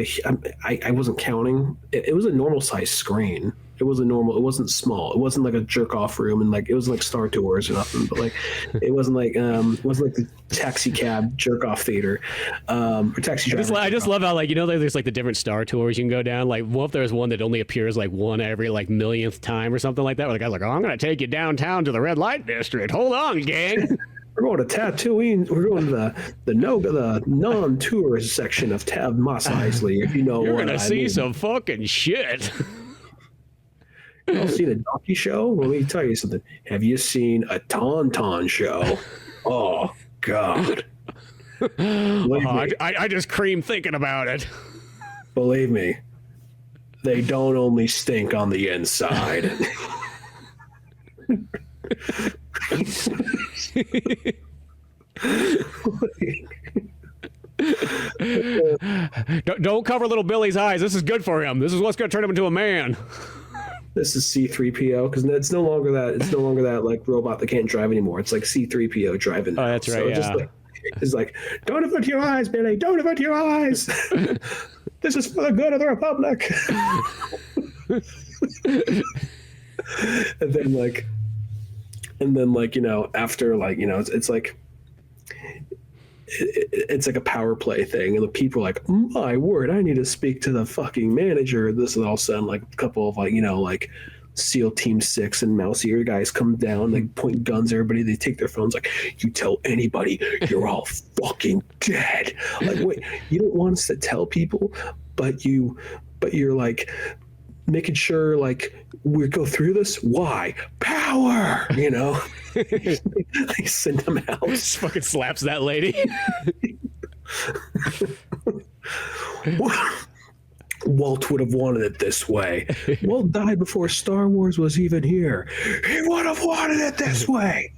I wasn't counting. It was a normal size screen. It wasn't small. It wasn't like a jerk off room, and like it wasn't like Star Tours or nothing. But like it wasn't like the taxi cab jerk off theater, or taxi driver. I just love how like there's like the different Star Tours you can go down. Like what if there's one that only appears like one every like millionth time or something like that? Where the guy's like, oh, I'm gonna take you downtown to the red light district. Hold on, gang. We're going to Tatooine. We're going to the non-tourist section of Mos Eisley. If you know you're what gonna see some fucking shit. You all seen a donkey show? Let me tell you something. Have you seen a tauntaun show? Oh God! I just cream thinking about it. Believe me, they don't only stink on the inside. Don't cover little Billy's eyes. This is good for him. This is what's going to turn him into a man. This is C-3PO because it's no longer that. It's no longer that like robot that can't drive anymore. It's like C-3PO driving. Oh, that's right. So yeah. It's like, don't avert your eyes, Billy. Don't avert your eyes. This is for the good of the Republic. and then after it's like. It's like a power play thing, and the people are like, my word, I need to speak to the fucking manager. This is all of a sudden like a couple of like SEAL Team 6 and mouse ear guys come down, they point guns at everybody, they take their phones, like, you tell anybody, you're all fucking dead. Like, wait, you don't want us to tell people, but you're like making sure like we go through this. Why? Power, They send them out. Just fucking slaps that lady. Walt would have wanted it this way. Walt died before Star Wars was even here. He would have wanted it this way.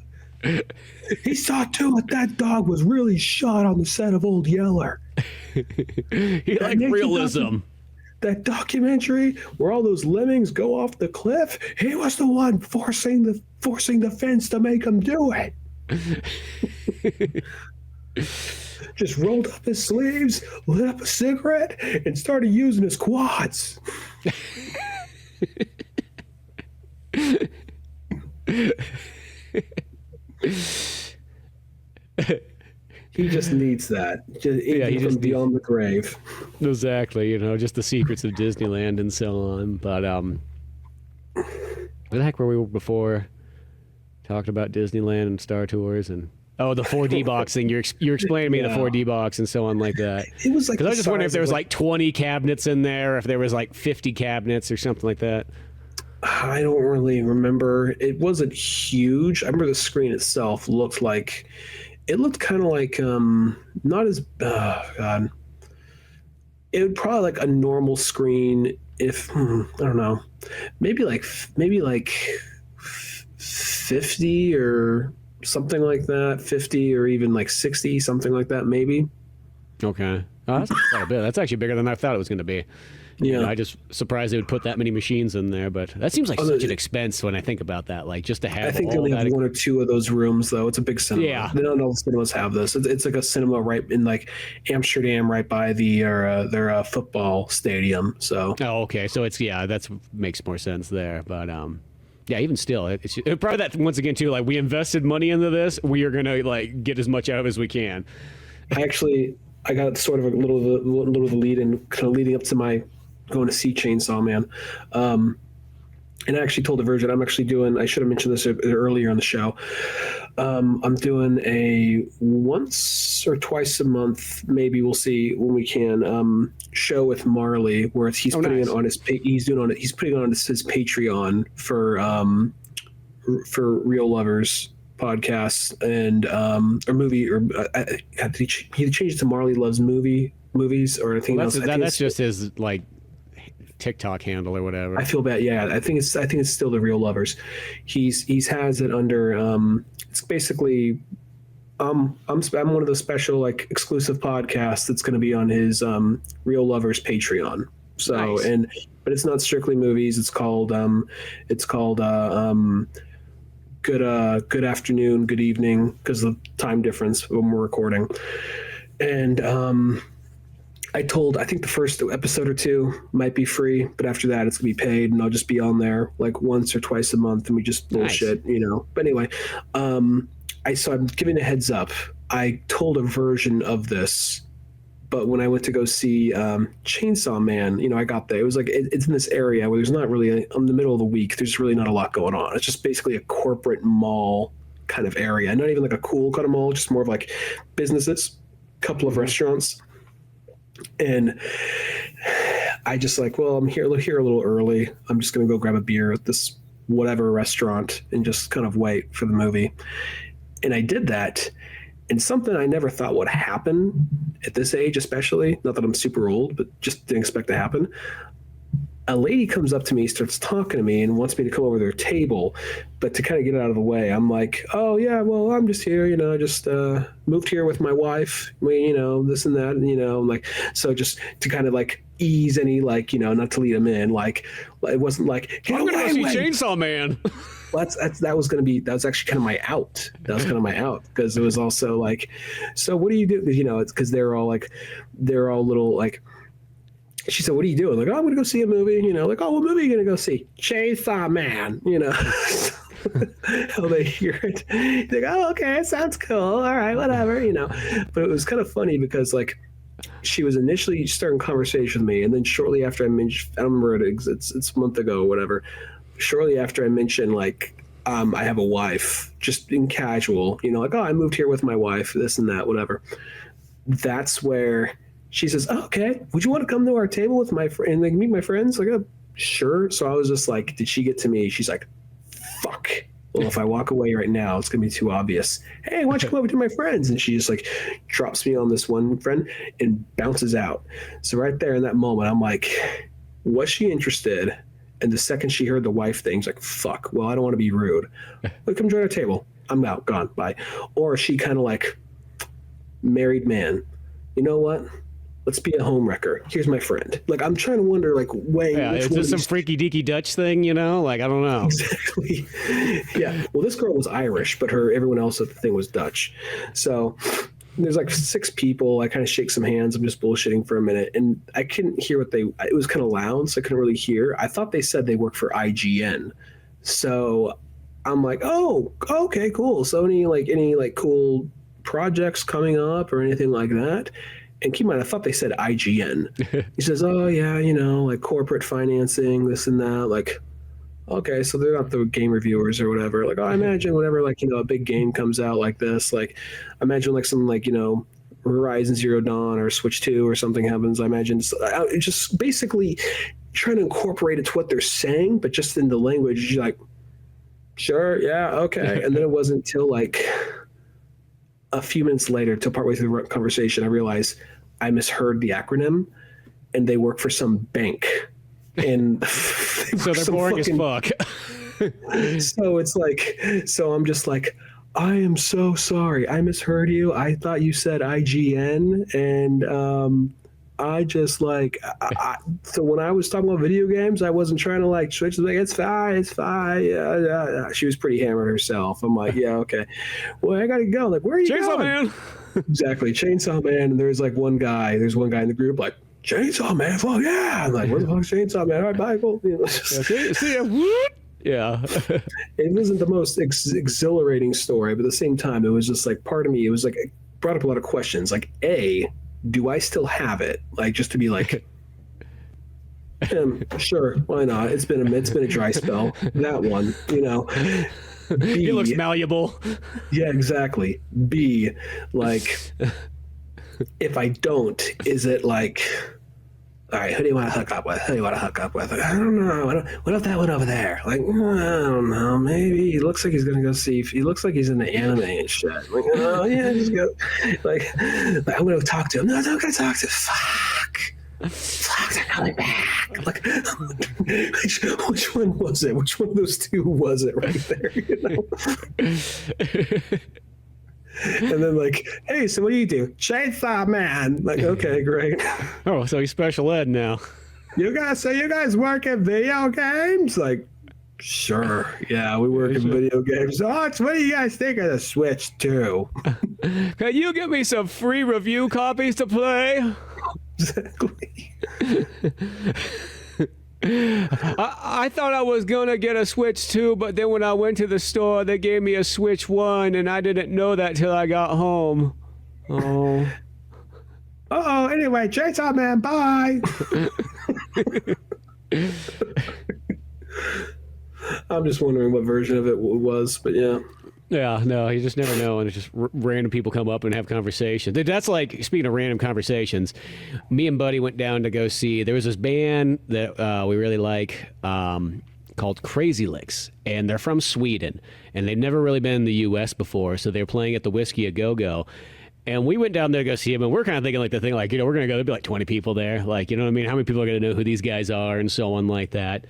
He saw to it that dog was really shot on the set of Old Yeller. He liked realism. That documentary where all those lemmings go off the cliff, he was the one forcing the fence to make him do it. Just rolled up his sleeves, lit up a cigarette, and started using his quads. He just needs that. He just beyond the grave. Exactly. Just the secrets of Disneyland and so on. But where the heck were we before? Talked about Disneyland and Star Tours and the 4D box thing. You're explaining to me the 4D box and so on like that. It was like, because I was just wondering if there was like 20 cabinets in there, if there was like 50 cabinets or something like that. I don't really remember. It wasn't huge. I remember the screen itself looked like. It looked kind of like not as God. It would probably like a normal screen if I don't know, maybe like 50 or something like that, 50 or even like 60, something like that, maybe. Okay, that's quite a bit. That's actually bigger than I thought it was going to be. Yeah, I just surprised they would put that many machines in there, but that seems like such an expense when I think about that. Like just to have. I think they only have one or two of those rooms, though. It's a big cinema. Yeah, they don't know if cinemas have this. It's like a cinema right in like Amsterdam, right by their football stadium. So. Oh, okay. So that makes more sense there, but yeah, even still, it's probably that once again too. Like we invested money into this, we are gonna like get as much out of as we can. I got sort of a little of the lead in, kind of leading up to my going to see Chainsaw Man. And I actually told the Virgin, I'm actually doing, I should have mentioned this earlier on the show. I'm doing a once or twice a month, maybe we'll see when we can, show with Marley where he's putting it on his, he's putting it on his Patreon for Real Lovers podcasts and, or movie, or he changed it to Marley Loves movies or anything else. That's just his like TikTok handle or whatever. I feel bad. Yeah, I think it's still the Real Lovers. He's has it under. It's basically. I'm one of the special like exclusive podcasts that's going to be on his Real Lovers Patreon. So nice. But it's not strictly movies. It's called good afternoon, good evening, because of the time difference when we're recording. And I think the first episode or two might be free, but after that it's gonna be paid, and I'll just be on there like once or twice a month, and we just bullshit, But anyway, so I'm giving a heads up. I told a version of this, but when I went to go see Chainsaw Man, I got there. It was like it's in this area where there's not really, in the middle of the week, there's really not a lot going on. It's just basically a corporate mall kind of area, not even like a cool kind of mall, just more of like businesses, couple of restaurants. And I just like, well, I'm here a little early. I'm just going to go grab a beer at this whatever restaurant and just kind of wait for the movie. And I did that. And something I never thought would happen at this age, especially, not that I'm super old, but just didn't expect to happen. a lady comes up to me, starts talking to me, and wants me to come over to their table. But to kind of get it out of the way, I'm like, oh, yeah, well, I'm just here. I just moved here with my wife. This and that. And, like, so just to kind of like ease any, like, not to lead them in. Like, it wasn't like, I'm going to go see Chainsaw Man. That was actually kind of my out. That was kind of my out, because it was also like, so what do you do? It's because they're all little like. She said, what are you doing? Like, oh, I'm going to go see a movie. Like, oh, what movie are you going to go see? Chainsaw Man. How they hear it. They're like, oh, okay, sounds cool. All right, whatever. But it was kind of funny because, like, she was initially starting a conversation with me, and then shortly after I mentioned, I don't remember it's a month ago or whatever. Shortly after I mentioned, like, I have a wife, just in casual, like, oh, I moved here with my wife, this and that, whatever. That's where she says, oh, okay, would you want to come to our table with my friend and like meet my friends? Like, oh, sure. So I was just like, did she get to me? She's like, fuck. Well, if I walk away right now, it's going to be too obvious. Hey, why don't you come over to my friends? And she just like drops me on this one friend and bounces out. So right there in that moment, I'm like, was she interested? And the second she heard the wife thing, she's like, fuck, well, I don't want to be rude. Like, come join our table. I'm out, gone, bye. Or she kind of like, married man, you know what? Let's be a homewrecker. Here's my friend. Like, I'm trying to wonder, like, is this some freaky deaky Dutch thing, Like, I don't know. Exactly. Yeah. Well, this girl was Irish, but everyone else at the thing was Dutch. So there's like 6 people. I kind of shake some hands. I'm just bullshitting for a minute. And I couldn't hear it was kind of loud, so I couldn't really hear. I thought they said they work for IGN. So I'm like, oh, okay, cool. So any cool projects coming up or anything like that? And keep in mind, I thought they said IGN. He says, oh, yeah, like corporate financing, this and that. Like, okay, so they're not the game reviewers or whatever. Like, oh, I imagine whenever, a big game comes out like this, like, I imagine, some, Horizon Zero Dawn or Switch 2 or something happens. I imagine it's just basically trying to incorporate it to what they're saying, but just in the language, you're like, sure, yeah, okay. And then it wasn't until, a few minutes later, till partway through the conversation, I realized I misheard the acronym, and they work for some bank. And so they're boring as fuck. So it's like, so I'm just like, I am so sorry. I misheard you. I thought you said IGN, and I just so when I was talking about video games, I wasn't trying to switch. Like, it's fine. Yeah. She was pretty hammered herself. I'm like, yeah, okay. Well, I gotta go. Like, where are you Chainsaw going? Man. Exactly, Chainsaw Man. And there's one guy. There's one guy in the group like, Chainsaw Man. Fuck yeah! I'm like, what the fuck's Chainsaw Man? All right, bye. Cool. See ya. Yeah. It wasn't the most exhilarating story, but at the same time, it was just part of me. It was it brought up a lot of questions. Like, A, do I still have it? Like, just to be like, sure, why not? It's been a dry spell. That one, B, he looks malleable. Yeah, exactly. B, if I don't, is it all right, who do you want to hook up with? I don't know. What if that one over there? I don't know. Maybe he looks like he's gonna go see. He looks like he's in the anime and shit. Oh yeah, just go. I'm gonna talk to him. No, don't go talk to. Fuck, they're coming back. Which one was it? Which one of those two was it right there? And then hey, so what do you do? Chainsaw Man. Okay, great. Oh, so he's special ed now. You guys work at video games? Sure. Yeah, we work in video games. Oh, what do you guys think of the Switch 2? Can you give me some free review copies to play? Exactly. I thought I was going to get a Switch 2, but then when I went to the store, they gave me a Switch 1, and I didn't know that till I got home. Oh. Uh-oh, anyway, Chainsaw Man, bye! I'm just wondering what version of it was, but yeah. Yeah, no, you just never know, and it's just random people come up and have conversations. That's speaking of random conversations, me and Buddy went down to go see, there was this band that we really like called Crazy Licks, and they're from Sweden, and they've never really been in the U.S. before, so they're playing at the Whiskey A Go-Go, And we went down there to go see him, and we're kind of thinking like the thing, like, you know, we're going to go, there'll be like 20 people there. Like, you know what I mean? How many people are going to know who these guys are and so on like that?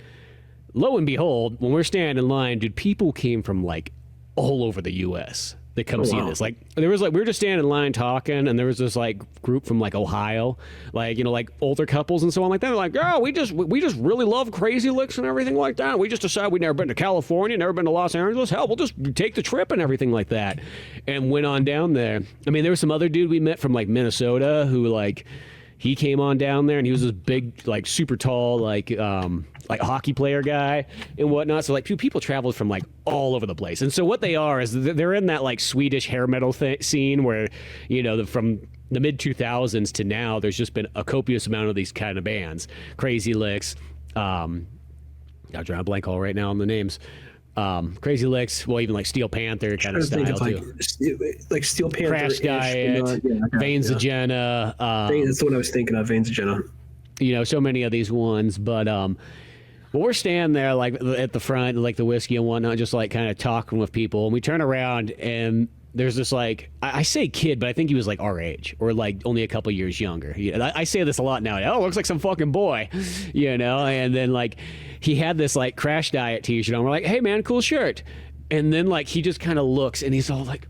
Lo and behold, when we're standing in line, dude, people came from like all over the U.S. that come see this. Like, there was like, we were just standing in line talking, and there was this like group from like Ohio, like, you know, like older couples and so on like that. They're like, oh, we just really love Crazy Licks and everything like that. We just decided we'd never been to California, never been to Los Angeles. Hell, we'll just take the trip and everything like that. And went on down there. I mean, there was some other dude we met from like Minnesota who like, he came on down there, and he was this big, like super tall, like hockey player guy and whatnot. So like people traveled from like all over the place. And so what they are is they're in that like Swedish hair metal scene where, you know, from the mid 2000s to now, there's just been a copious amount of these kind of bands. Crazy Licks. I'll draw a blank all right now on the names. Crazy Licks, well, even like Steel Panther kind of style too. Like Steel Panther, Crash Diet, Veins of Jenna. That's the one I was thinking of, Veins of Jenna. You know, so many of these ones, but we're standing there like at the front, like the whiskey and whatnot, just like kind of talking with people, and we turn around and there's this like, I say kid, but I think he was like our age or like only a couple years younger. I say this a lot now. Oh, looks like some fucking boy, you know. And then like he had this like Crash Diet t-shirt on. We're like, hey man, cool shirt. And then like he just kind of looks and he's all like,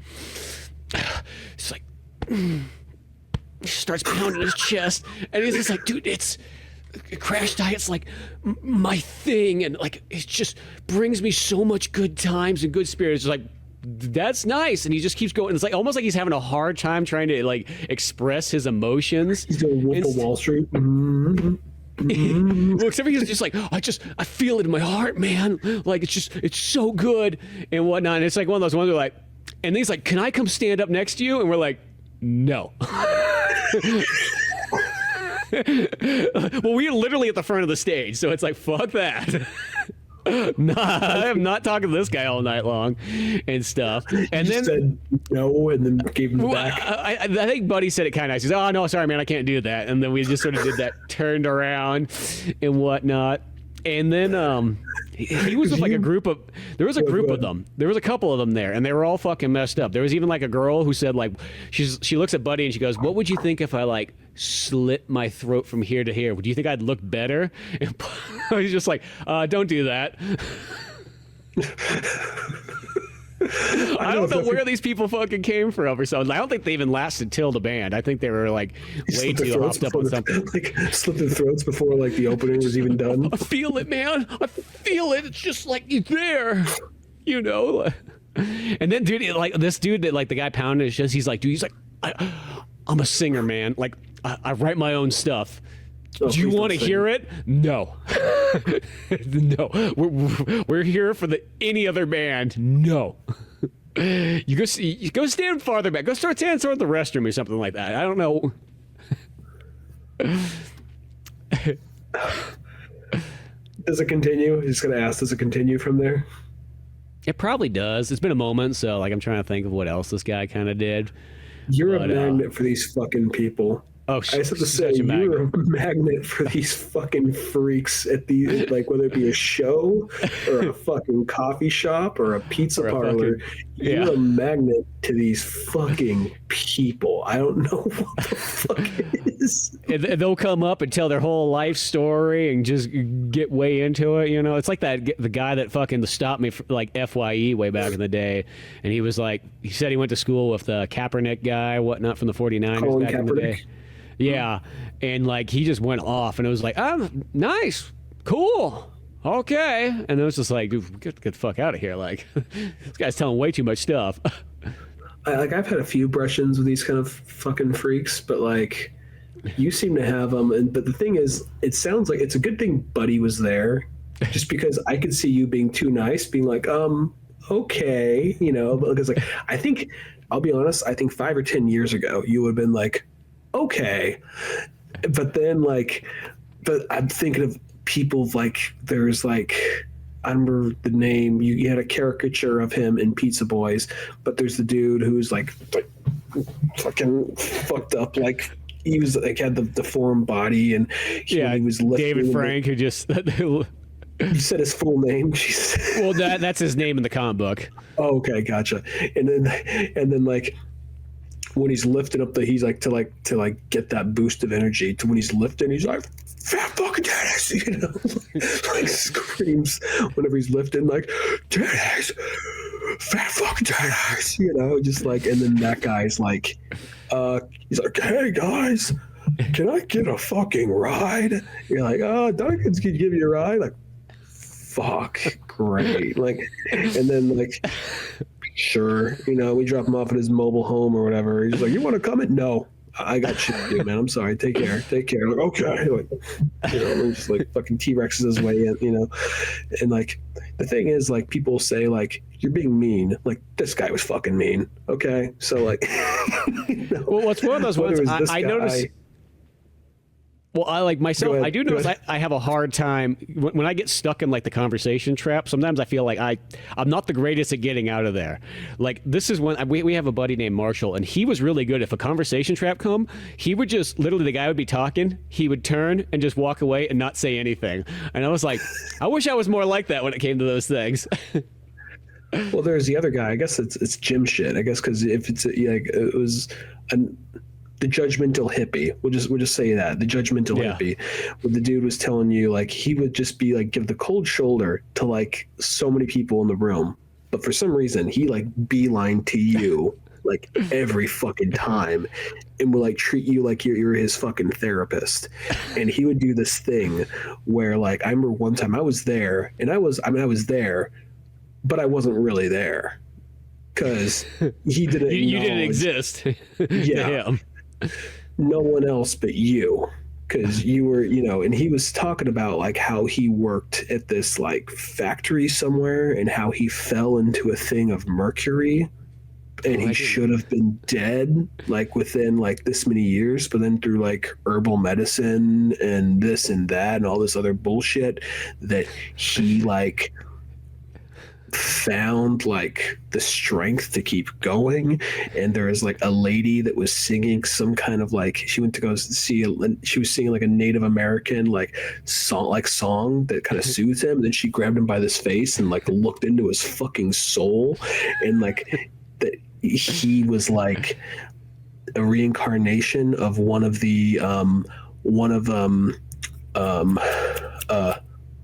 it's like, he starts pounding his chest, and he's just like, dude, it's Crash Diet's like my thing, and like it just brings me so much good times and good spirits. It's like, that's nice. And he just keeps going. It's like almost like he's having a hard time trying to like express his emotions. He's doing Wolf of Wall Street. Well, except he's just like, I feel it in my heart, man. Like it's so good and whatnot. And it's like one of those ones where like, and he's like, can I come stand up next to you? And we're like, no. Well, we're literally at the front of the stage, so it's like, fuck that. Nah, I am not talking to this guy all night long and stuff. And then said no, and then gave him the back. I think Buddy said it kind of nice. He said, "Oh no, sorry, man, I can't do that." And then we just sort of did that, turned around and whatnot. And then he was with like a group of. There was a group of them. There was a couple of them there, and they were all fucking messed up. There was even like a girl who said like, she looks at Buddy and she goes, "What would you think if I like slit my throat from here to here? Would you think I'd look better?" And he's just like, "Don't do that." I don't know where these people fucking came from or something. I don't think they even lasted till the band. I think they were like way too hopped up on something. Like slit their throats before like the opening was even done. I feel it, man. I feel it. It's just like you're there, you know. And then, dude, like this dude that like the guy pounded his chest. He's like, I'm a singer, man. Like I write my own stuff. Do you want to hear it? No. No. We're here for any other band. No. You go stand farther back. Go start standing toward the restroom or something like that. I don't know. Does it continue? He's just gonna ask, does it continue from there? It probably does. It's been a moment, so like I'm trying to think of what else this guy kind of did. You're a magnet for these fucking people. Oh, I just have to say, you're a magnet for these fucking freaks at the, like, whether it be a show or a fucking coffee shop or a pizza parlor. You're a magnet to these fucking people. I don't know what the fuck it is. And they'll come up and tell their whole life story and just get way into it. You know, it's like the guy that fucking stopped me for, like FYE way back in the day, and he was like, he said he went to school with the Kaepernick guy, whatnot, from the 49ers back in the day. Yeah, and like he just went off, and it was like, oh, nice, cool, okay, and it was just like, dude, get the fuck out of here! Like, this guy's telling way too much stuff. I've had a few brush-ins with these kind of fucking freaks, but like, you seem to have them. But the thing is, it sounds like it's a good thing Buddy was there, just because I could see you being too nice, being like, okay, you know, because like I think, I'll be honest, I think 5 or 10 years ago you would have been like, okay, but then like, but I'm thinking of people like, there's like, I remember the name, you had a caricature of him in Pizza Boys, but there's the dude who's like fucking fucked up, like he was like had the deformed body, and he was David Frank, who just you said his full name. Well, that's his name in the comic book. Oh, okay, gotcha. And then like when he's lifting up he's like to get that boost of energy, to when he's lifting, he's like, fat fucking Dennis, you know, like screams whenever he's lifting, like, Dennis, fat fucking Dennis, you know, just like, and then that guy's like, he's like, hey guys, can I get a fucking ride? You're like, oh, Duncan's gonna give you a ride, like, fuck, great, like, and then like, sure, you know, we drop him off at his mobile home or whatever. He's like, you want to come in? No, I got shit to do, man. I'm sorry. Take care. Like, okay. Like, you know, and just like fucking T-Rexes his way in, you know. And like, the thing is, like, people say, like, you're being mean. Like, this guy was fucking mean. Okay. So, like, you know, well, what's one of those ones I noticed. Well, I like myself. I do notice I have a hard time when I get stuck in like the conversation trap. Sometimes I feel like I'm not the greatest at getting out of there. Like this is when we have a buddy named Marshall, and he was really good. If a conversation trap come, he would just literally, the guy would be talking, he would turn and just walk away and not say anything. And I was like, I wish I was more like that when it came to those things. Well, there's the other guy. I guess it's Jim shit. I guess because if it's like it was the judgmental hippie. We'll just say that, the judgmental hippie, where the dude was telling you, like, he would just be like, give the cold shoulder to like so many people in the room, but for some reason he like beeline to you like every fucking time, and would like treat you like you're his fucking therapist. And he would do this thing where, like, I remember one time I was there, and I was there, but I wasn't really there because he didn't. you didn't exist. Yeah. No one else but you, because you were, you know. And he was talking about like how he worked at this like factory somewhere, and how he fell into a thing of mercury, and he should have been dead like within like this many years, but then through like herbal medicine and this and that and all this other bullshit that he like found like the strength to keep going. And there was like a lady that was singing some kind of like, she went to go see she was singing like a Native American like song that kind of soothed him, and then she grabbed him by this face and like looked into his fucking soul, and like that he was like a reincarnation of one of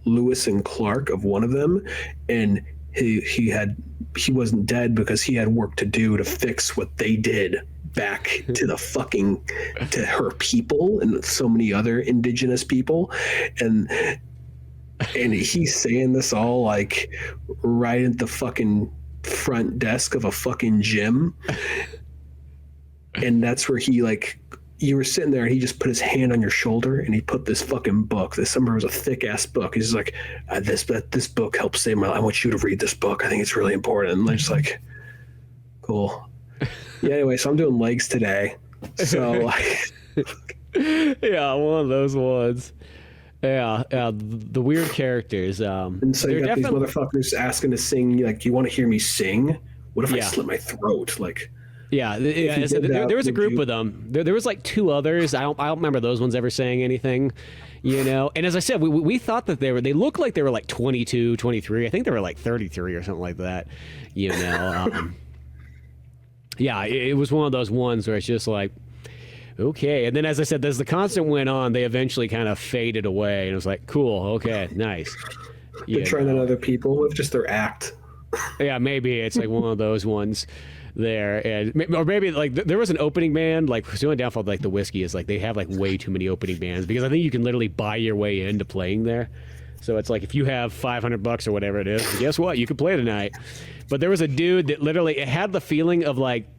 Lewis and Clark, of one of them. And he wasn't dead because he had work to do to fix what they did back to to her people and so many other indigenous people. And he's saying this all like right at the fucking front desk of a fucking gym. And that's where he like, you were sitting there and he just put his hand on your shoulder and he put this fucking book. This summer was a thick ass book. He's like, this book helped save my life. I want you to read this book. I think it's really important. And I'm just like, cool. Yeah. Anyway, so I'm doing legs today. So like, yeah, one of those ones. Yeah, the weird characters. And so you got these motherfuckers asking to sing. Like, do you want to hear me sing? What if I slit my throat? Like. Yeah, there was a group of them. There was like two others. I don't remember those ones ever saying anything, you know. And as I said, we thought that they looked like they were like 22, 23. I think they were like 33 or something like that, you know. Yeah, it was one of those ones where it's just like, okay. And then, as I said, as the concert went on, they eventually kind of faded away, and it was like, cool, okay, nice. They're trying on other people with just their act. Yeah, maybe it's like one of those ones there. And or maybe like there was an opening band, like the only downfall of like the Whiskey is like they have like way too many opening bands, because I think you can literally buy your way into playing there. So it's like if you have $500 or whatever it is, guess what, you could play tonight. But there was a dude that literally, it had the feeling of like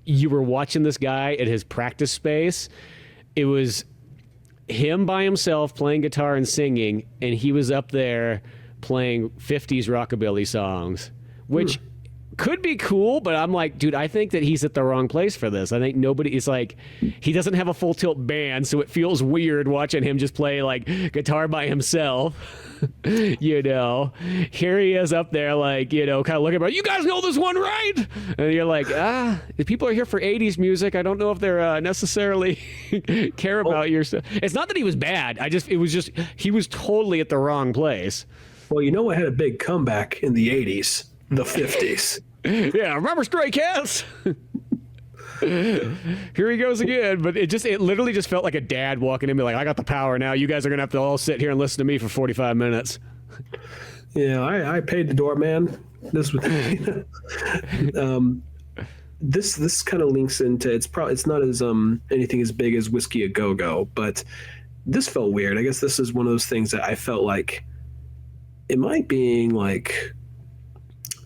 you were watching this guy at his practice space. It was him by himself playing guitar and singing, and he was up there playing 50s rockabilly songs, which could be cool, but I'm like, dude, I think that he's at the wrong place for this. I think nobody is like, he doesn't have a full tilt band, so it feels weird watching him just play like guitar by himself. You know, here he is up there, like, you know, kind of looking about, you guys know this one, right? And you're like, the people are here for 80s music. I don't know if they're necessarily care about your stuff. It's not that he was bad. He was totally at the wrong place. Well, you know what had a big comeback in the 80s? The 50s. Yeah, remember Stray Cats? Here he goes again. But it literally just felt like a dad walking in, be like, I got the power now. You guys are gonna have to all sit here and listen to me for 45 minutes. Yeah, I paid the doorman. This was, this kind of links into it's not as anything as big as Whiskey a Go Go, but this felt weird. I guess this is one of those things that I felt like, am I being like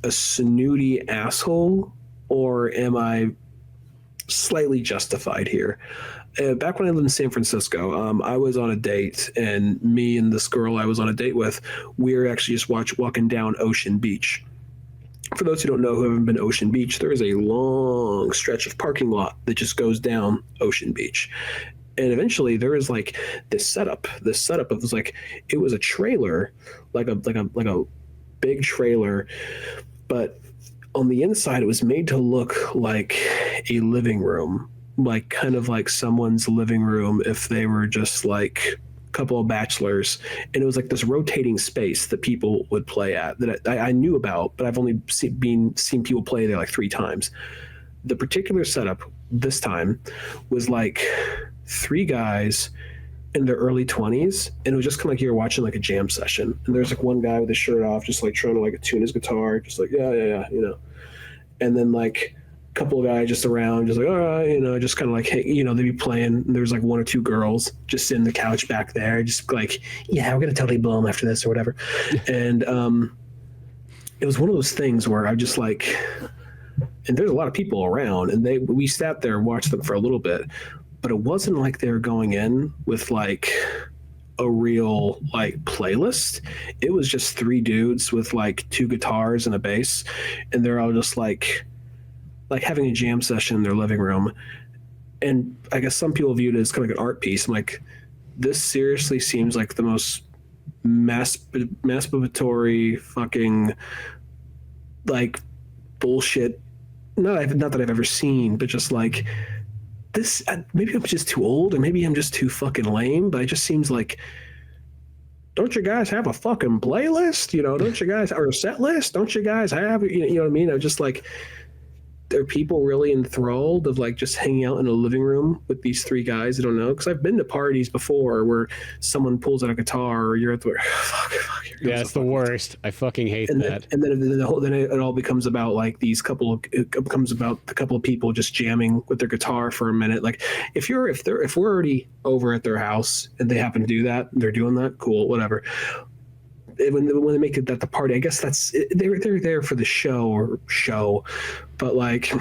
a snooty asshole, or am I slightly justified here? Back when I lived in San Francisco, I was on a date, and me and this girl I was on a date with, we were actually just walking down Ocean Beach. For those who don't know, who haven't been to Ocean Beach, there is a long stretch of parking lot that just goes down Ocean Beach. And eventually there is like this setup of like, it was a trailer, like a big trailer, but on the inside it was made to look like a living room, like kind of like someone's living room if they were just like a couple of bachelors. And it was like this rotating space that people would play at that I knew about, but I've only seen people play there like 3 times. The particular setup this time was like 3 guys in their early 20s, and it was just kind of like you're watching like a jam session, and there's like one guy with his shirt off just like trying to like tune his guitar, just like yeah, you know, and then like a couple of guys just around, just like, all right, you know, just kind of like, hey, you know, they'd be playing, and there's like 1 or 2 girls just sitting on the couch back there, just like, yeah, we're gonna totally blow them after this or whatever. And it was one of those things where I just like, and there's a lot of people around, and we sat there and watched them for a little bit, but it wasn't like they were going in with like a real like playlist. It was just 3 dudes with like 2 guitars and a bass, and they're all just like having a jam session in their living room. And I guess some people viewed it as kind of like an art piece. I'm like, this seriously seems like the most masturbatory fucking like bullshit. Not that I've ever seen, but just like this. Maybe I'm just too old, or maybe I'm just too fucking lame. But it just seems like, don't you guys have a fucking playlist? You know, don't you guys, or a set list? Don't you guys have? You know what I mean? I'm just like, are people really enthralled of like just hanging out in a living room with these 3 guys? I don't know, because I've been to parties before where someone pulls out a guitar, or you're at the fuck. Yeah, it's the worst. I fucking hate that. And then it all becomes about like the couple of people just jamming with their guitar for a minute. Like if we're already over at their house and they happen to do that, they're doing that, cool, whatever. When they make it at the party, I guess that's they're there for the show, but like,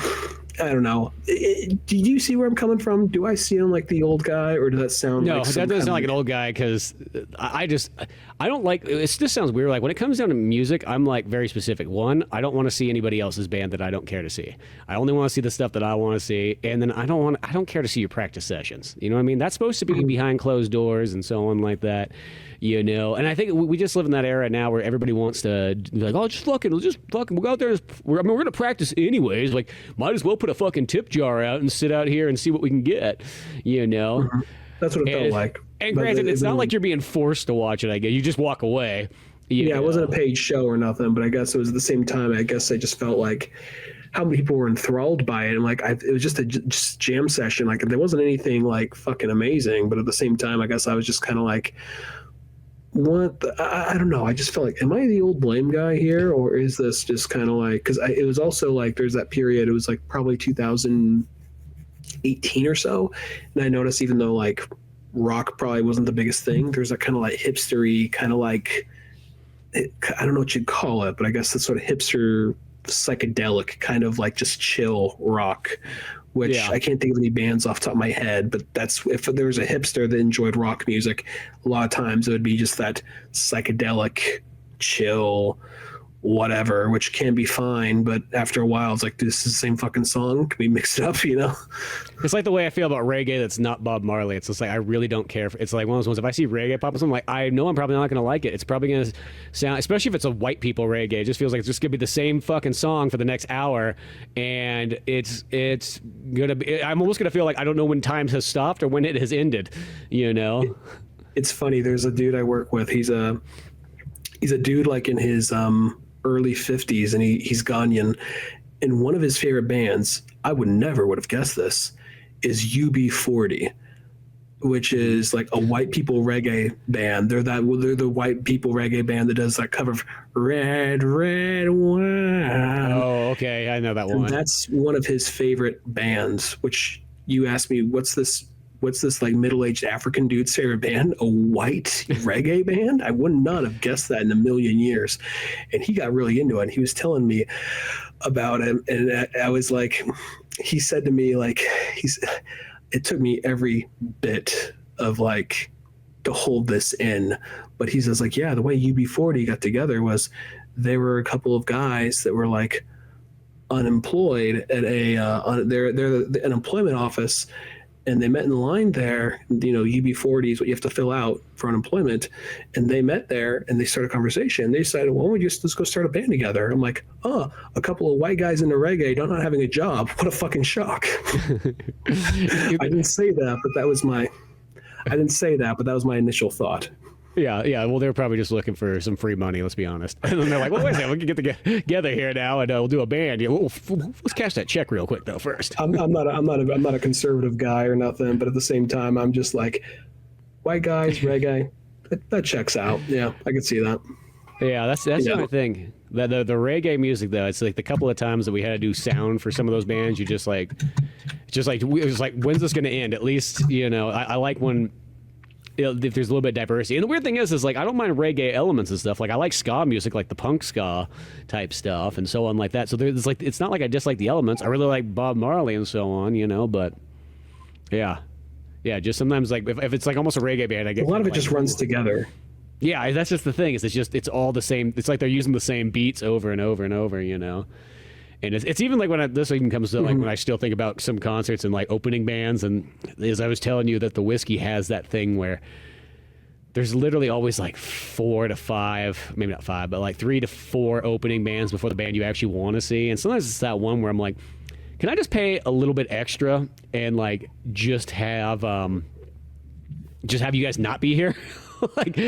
I don't know. Do you see where I'm coming from? Do I seem like the old guy, or does that sound no? Like that doesn't sound like an old guy, because I don't like it. Just sounds weird. Like when it comes down to music, I'm like very specific. One, I don't want to see anybody else's band that I don't care to see. I only want to see the stuff that I want to see, and then I don't care to see your practice sessions. You know what I mean? That's supposed to be behind closed doors and so on like that. You know, and I think we just live in that era now where everybody wants to be like, oh, just fucking, we'll go out there. We're going to practice anyways. Like, might as well put a fucking tip jar out and sit out here and see what we can get, you know? Mm-hmm. That's what it felt like. And granted, it's not like you're being forced to watch it, I guess. You just walk away. Yeah, it wasn't a paid show or nothing, but I guess it was at the same time, I guess I just felt like how many people were enthralled by it. And like, it was just a jam session. Like, there wasn't anything like fucking amazing, but at the same time, I guess I was just kind of like, I don't know. I just felt like, am I the old blame guy here, or is this just kind of like, because it was also like there's that period. It was like probably 2018 or so, and I noticed even though like rock probably wasn't the biggest thing, there's that kind of like hipstery kind of like, I don't know what you'd call it, but I guess that sort of hipster psychedelic kind of like just chill rock, which I can't think of any bands off the top of my head, but that's, if there was a hipster that enjoyed rock music, a lot of times it would be just that psychedelic chill whatever, which can be fine, but after a while it's like, this is the same fucking song, can we mix it up, you know? It's like the way I feel about reggae that's not Bob Marley. It's just like, I really don't care. It's like one of those ones, if I see reggae pop up, I'm like, I know I'm probably not going to like it. It's probably going to sound, especially if it's a white people reggae, it just feels like it's just going to be the same fucking song for the next hour, and it's going to be, I'm almost going to feel like I don't know when time has stopped or when it has ended, you know? It's funny, there's a dude I work with, he's a dude like in his early 50s, and he's Ghanaian, And one of his favorite bands, I would have guessed this, is UB40, which is like a white people reggae band. They're the white people reggae band that does that cover of Red, Red Wine. Oh, okay. I know that one. And that's one of his favorite bands, which you asked me, what's this like middle-aged African dude's favorite band? A white reggae band? I would not have guessed that in a million years. And he got really into it. And he was telling me about it. And I was like, he said to me, like, it took me every bit of like to hold this in, but he says like, yeah, the way UB40 got together was they were a couple of guys that were like unemployed at an employment office, and they met in the line there. You know, UB40 is what you have to fill out for unemployment, and they met there and they started a conversation. They decided, well, let's go start a band together. I'm like, oh, a couple of white guys into reggae not having a job. What a fucking shock. I didn't say that, but that was my initial thought. Yeah. Well, they're probably just looking for some free money. Let's be honest. And then they're like, "Well, wait a second, we can get together here now, and we'll do a band. Yeah, let's cash that check real quick, though. First, I'm not a conservative guy or nothing, but at the same time, I'm just like, white guys, reggae, that checks out. Yeah, I could see that. Yeah, that's the only thing. The reggae music though, it's like the couple of times that we had to do sound for some of those bands, it was like, when's this going to end? At least, you know, I like when. If there's a little bit of diversity. And the weird thing is like, I don't mind reggae elements and stuff. Like, I like ska music, like the punk ska type stuff and so on like that. So there's like, it's not like I dislike the elements. I really like Bob Marley and so on, you know, but yeah, just sometimes like if it's like almost a reggae band, I get a lot of it like, just runs together. Yeah, that's just the thing. It's all the same. It's like they're using the same beats over and over and over, you know. And it's even like this even comes to like when I still think about some concerts and like opening bands, and as I was telling you that the whiskey has that thing where there's literally always like 4 to 5, maybe not 5, but like 3 to 4 opening bands before the band you actually want to see. And sometimes it's that one where I'm like, can I just pay a little bit extra and like just have you guys not be here? like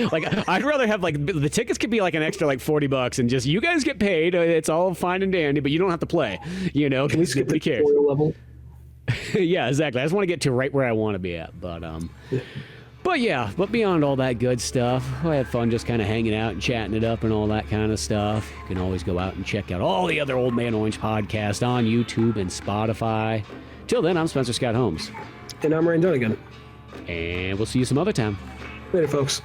I'd rather have like the tickets could be like an extra like $40 and just you guys get paid. It's all fine and dandy, but you don't have to play. You know, can we skip the cares? Level? Yeah, exactly. I just want to get to right where I want to be at. But beyond all that good stuff, I had fun just kind of hanging out and chatting it up and all that kind of stuff. You can always go out and check out all the other Old Man Orange podcasts on YouTube and Spotify. Till then, I'm Spencer Scott Holmes. And I'm Dunigan. And we'll see you some other time. Later, folks.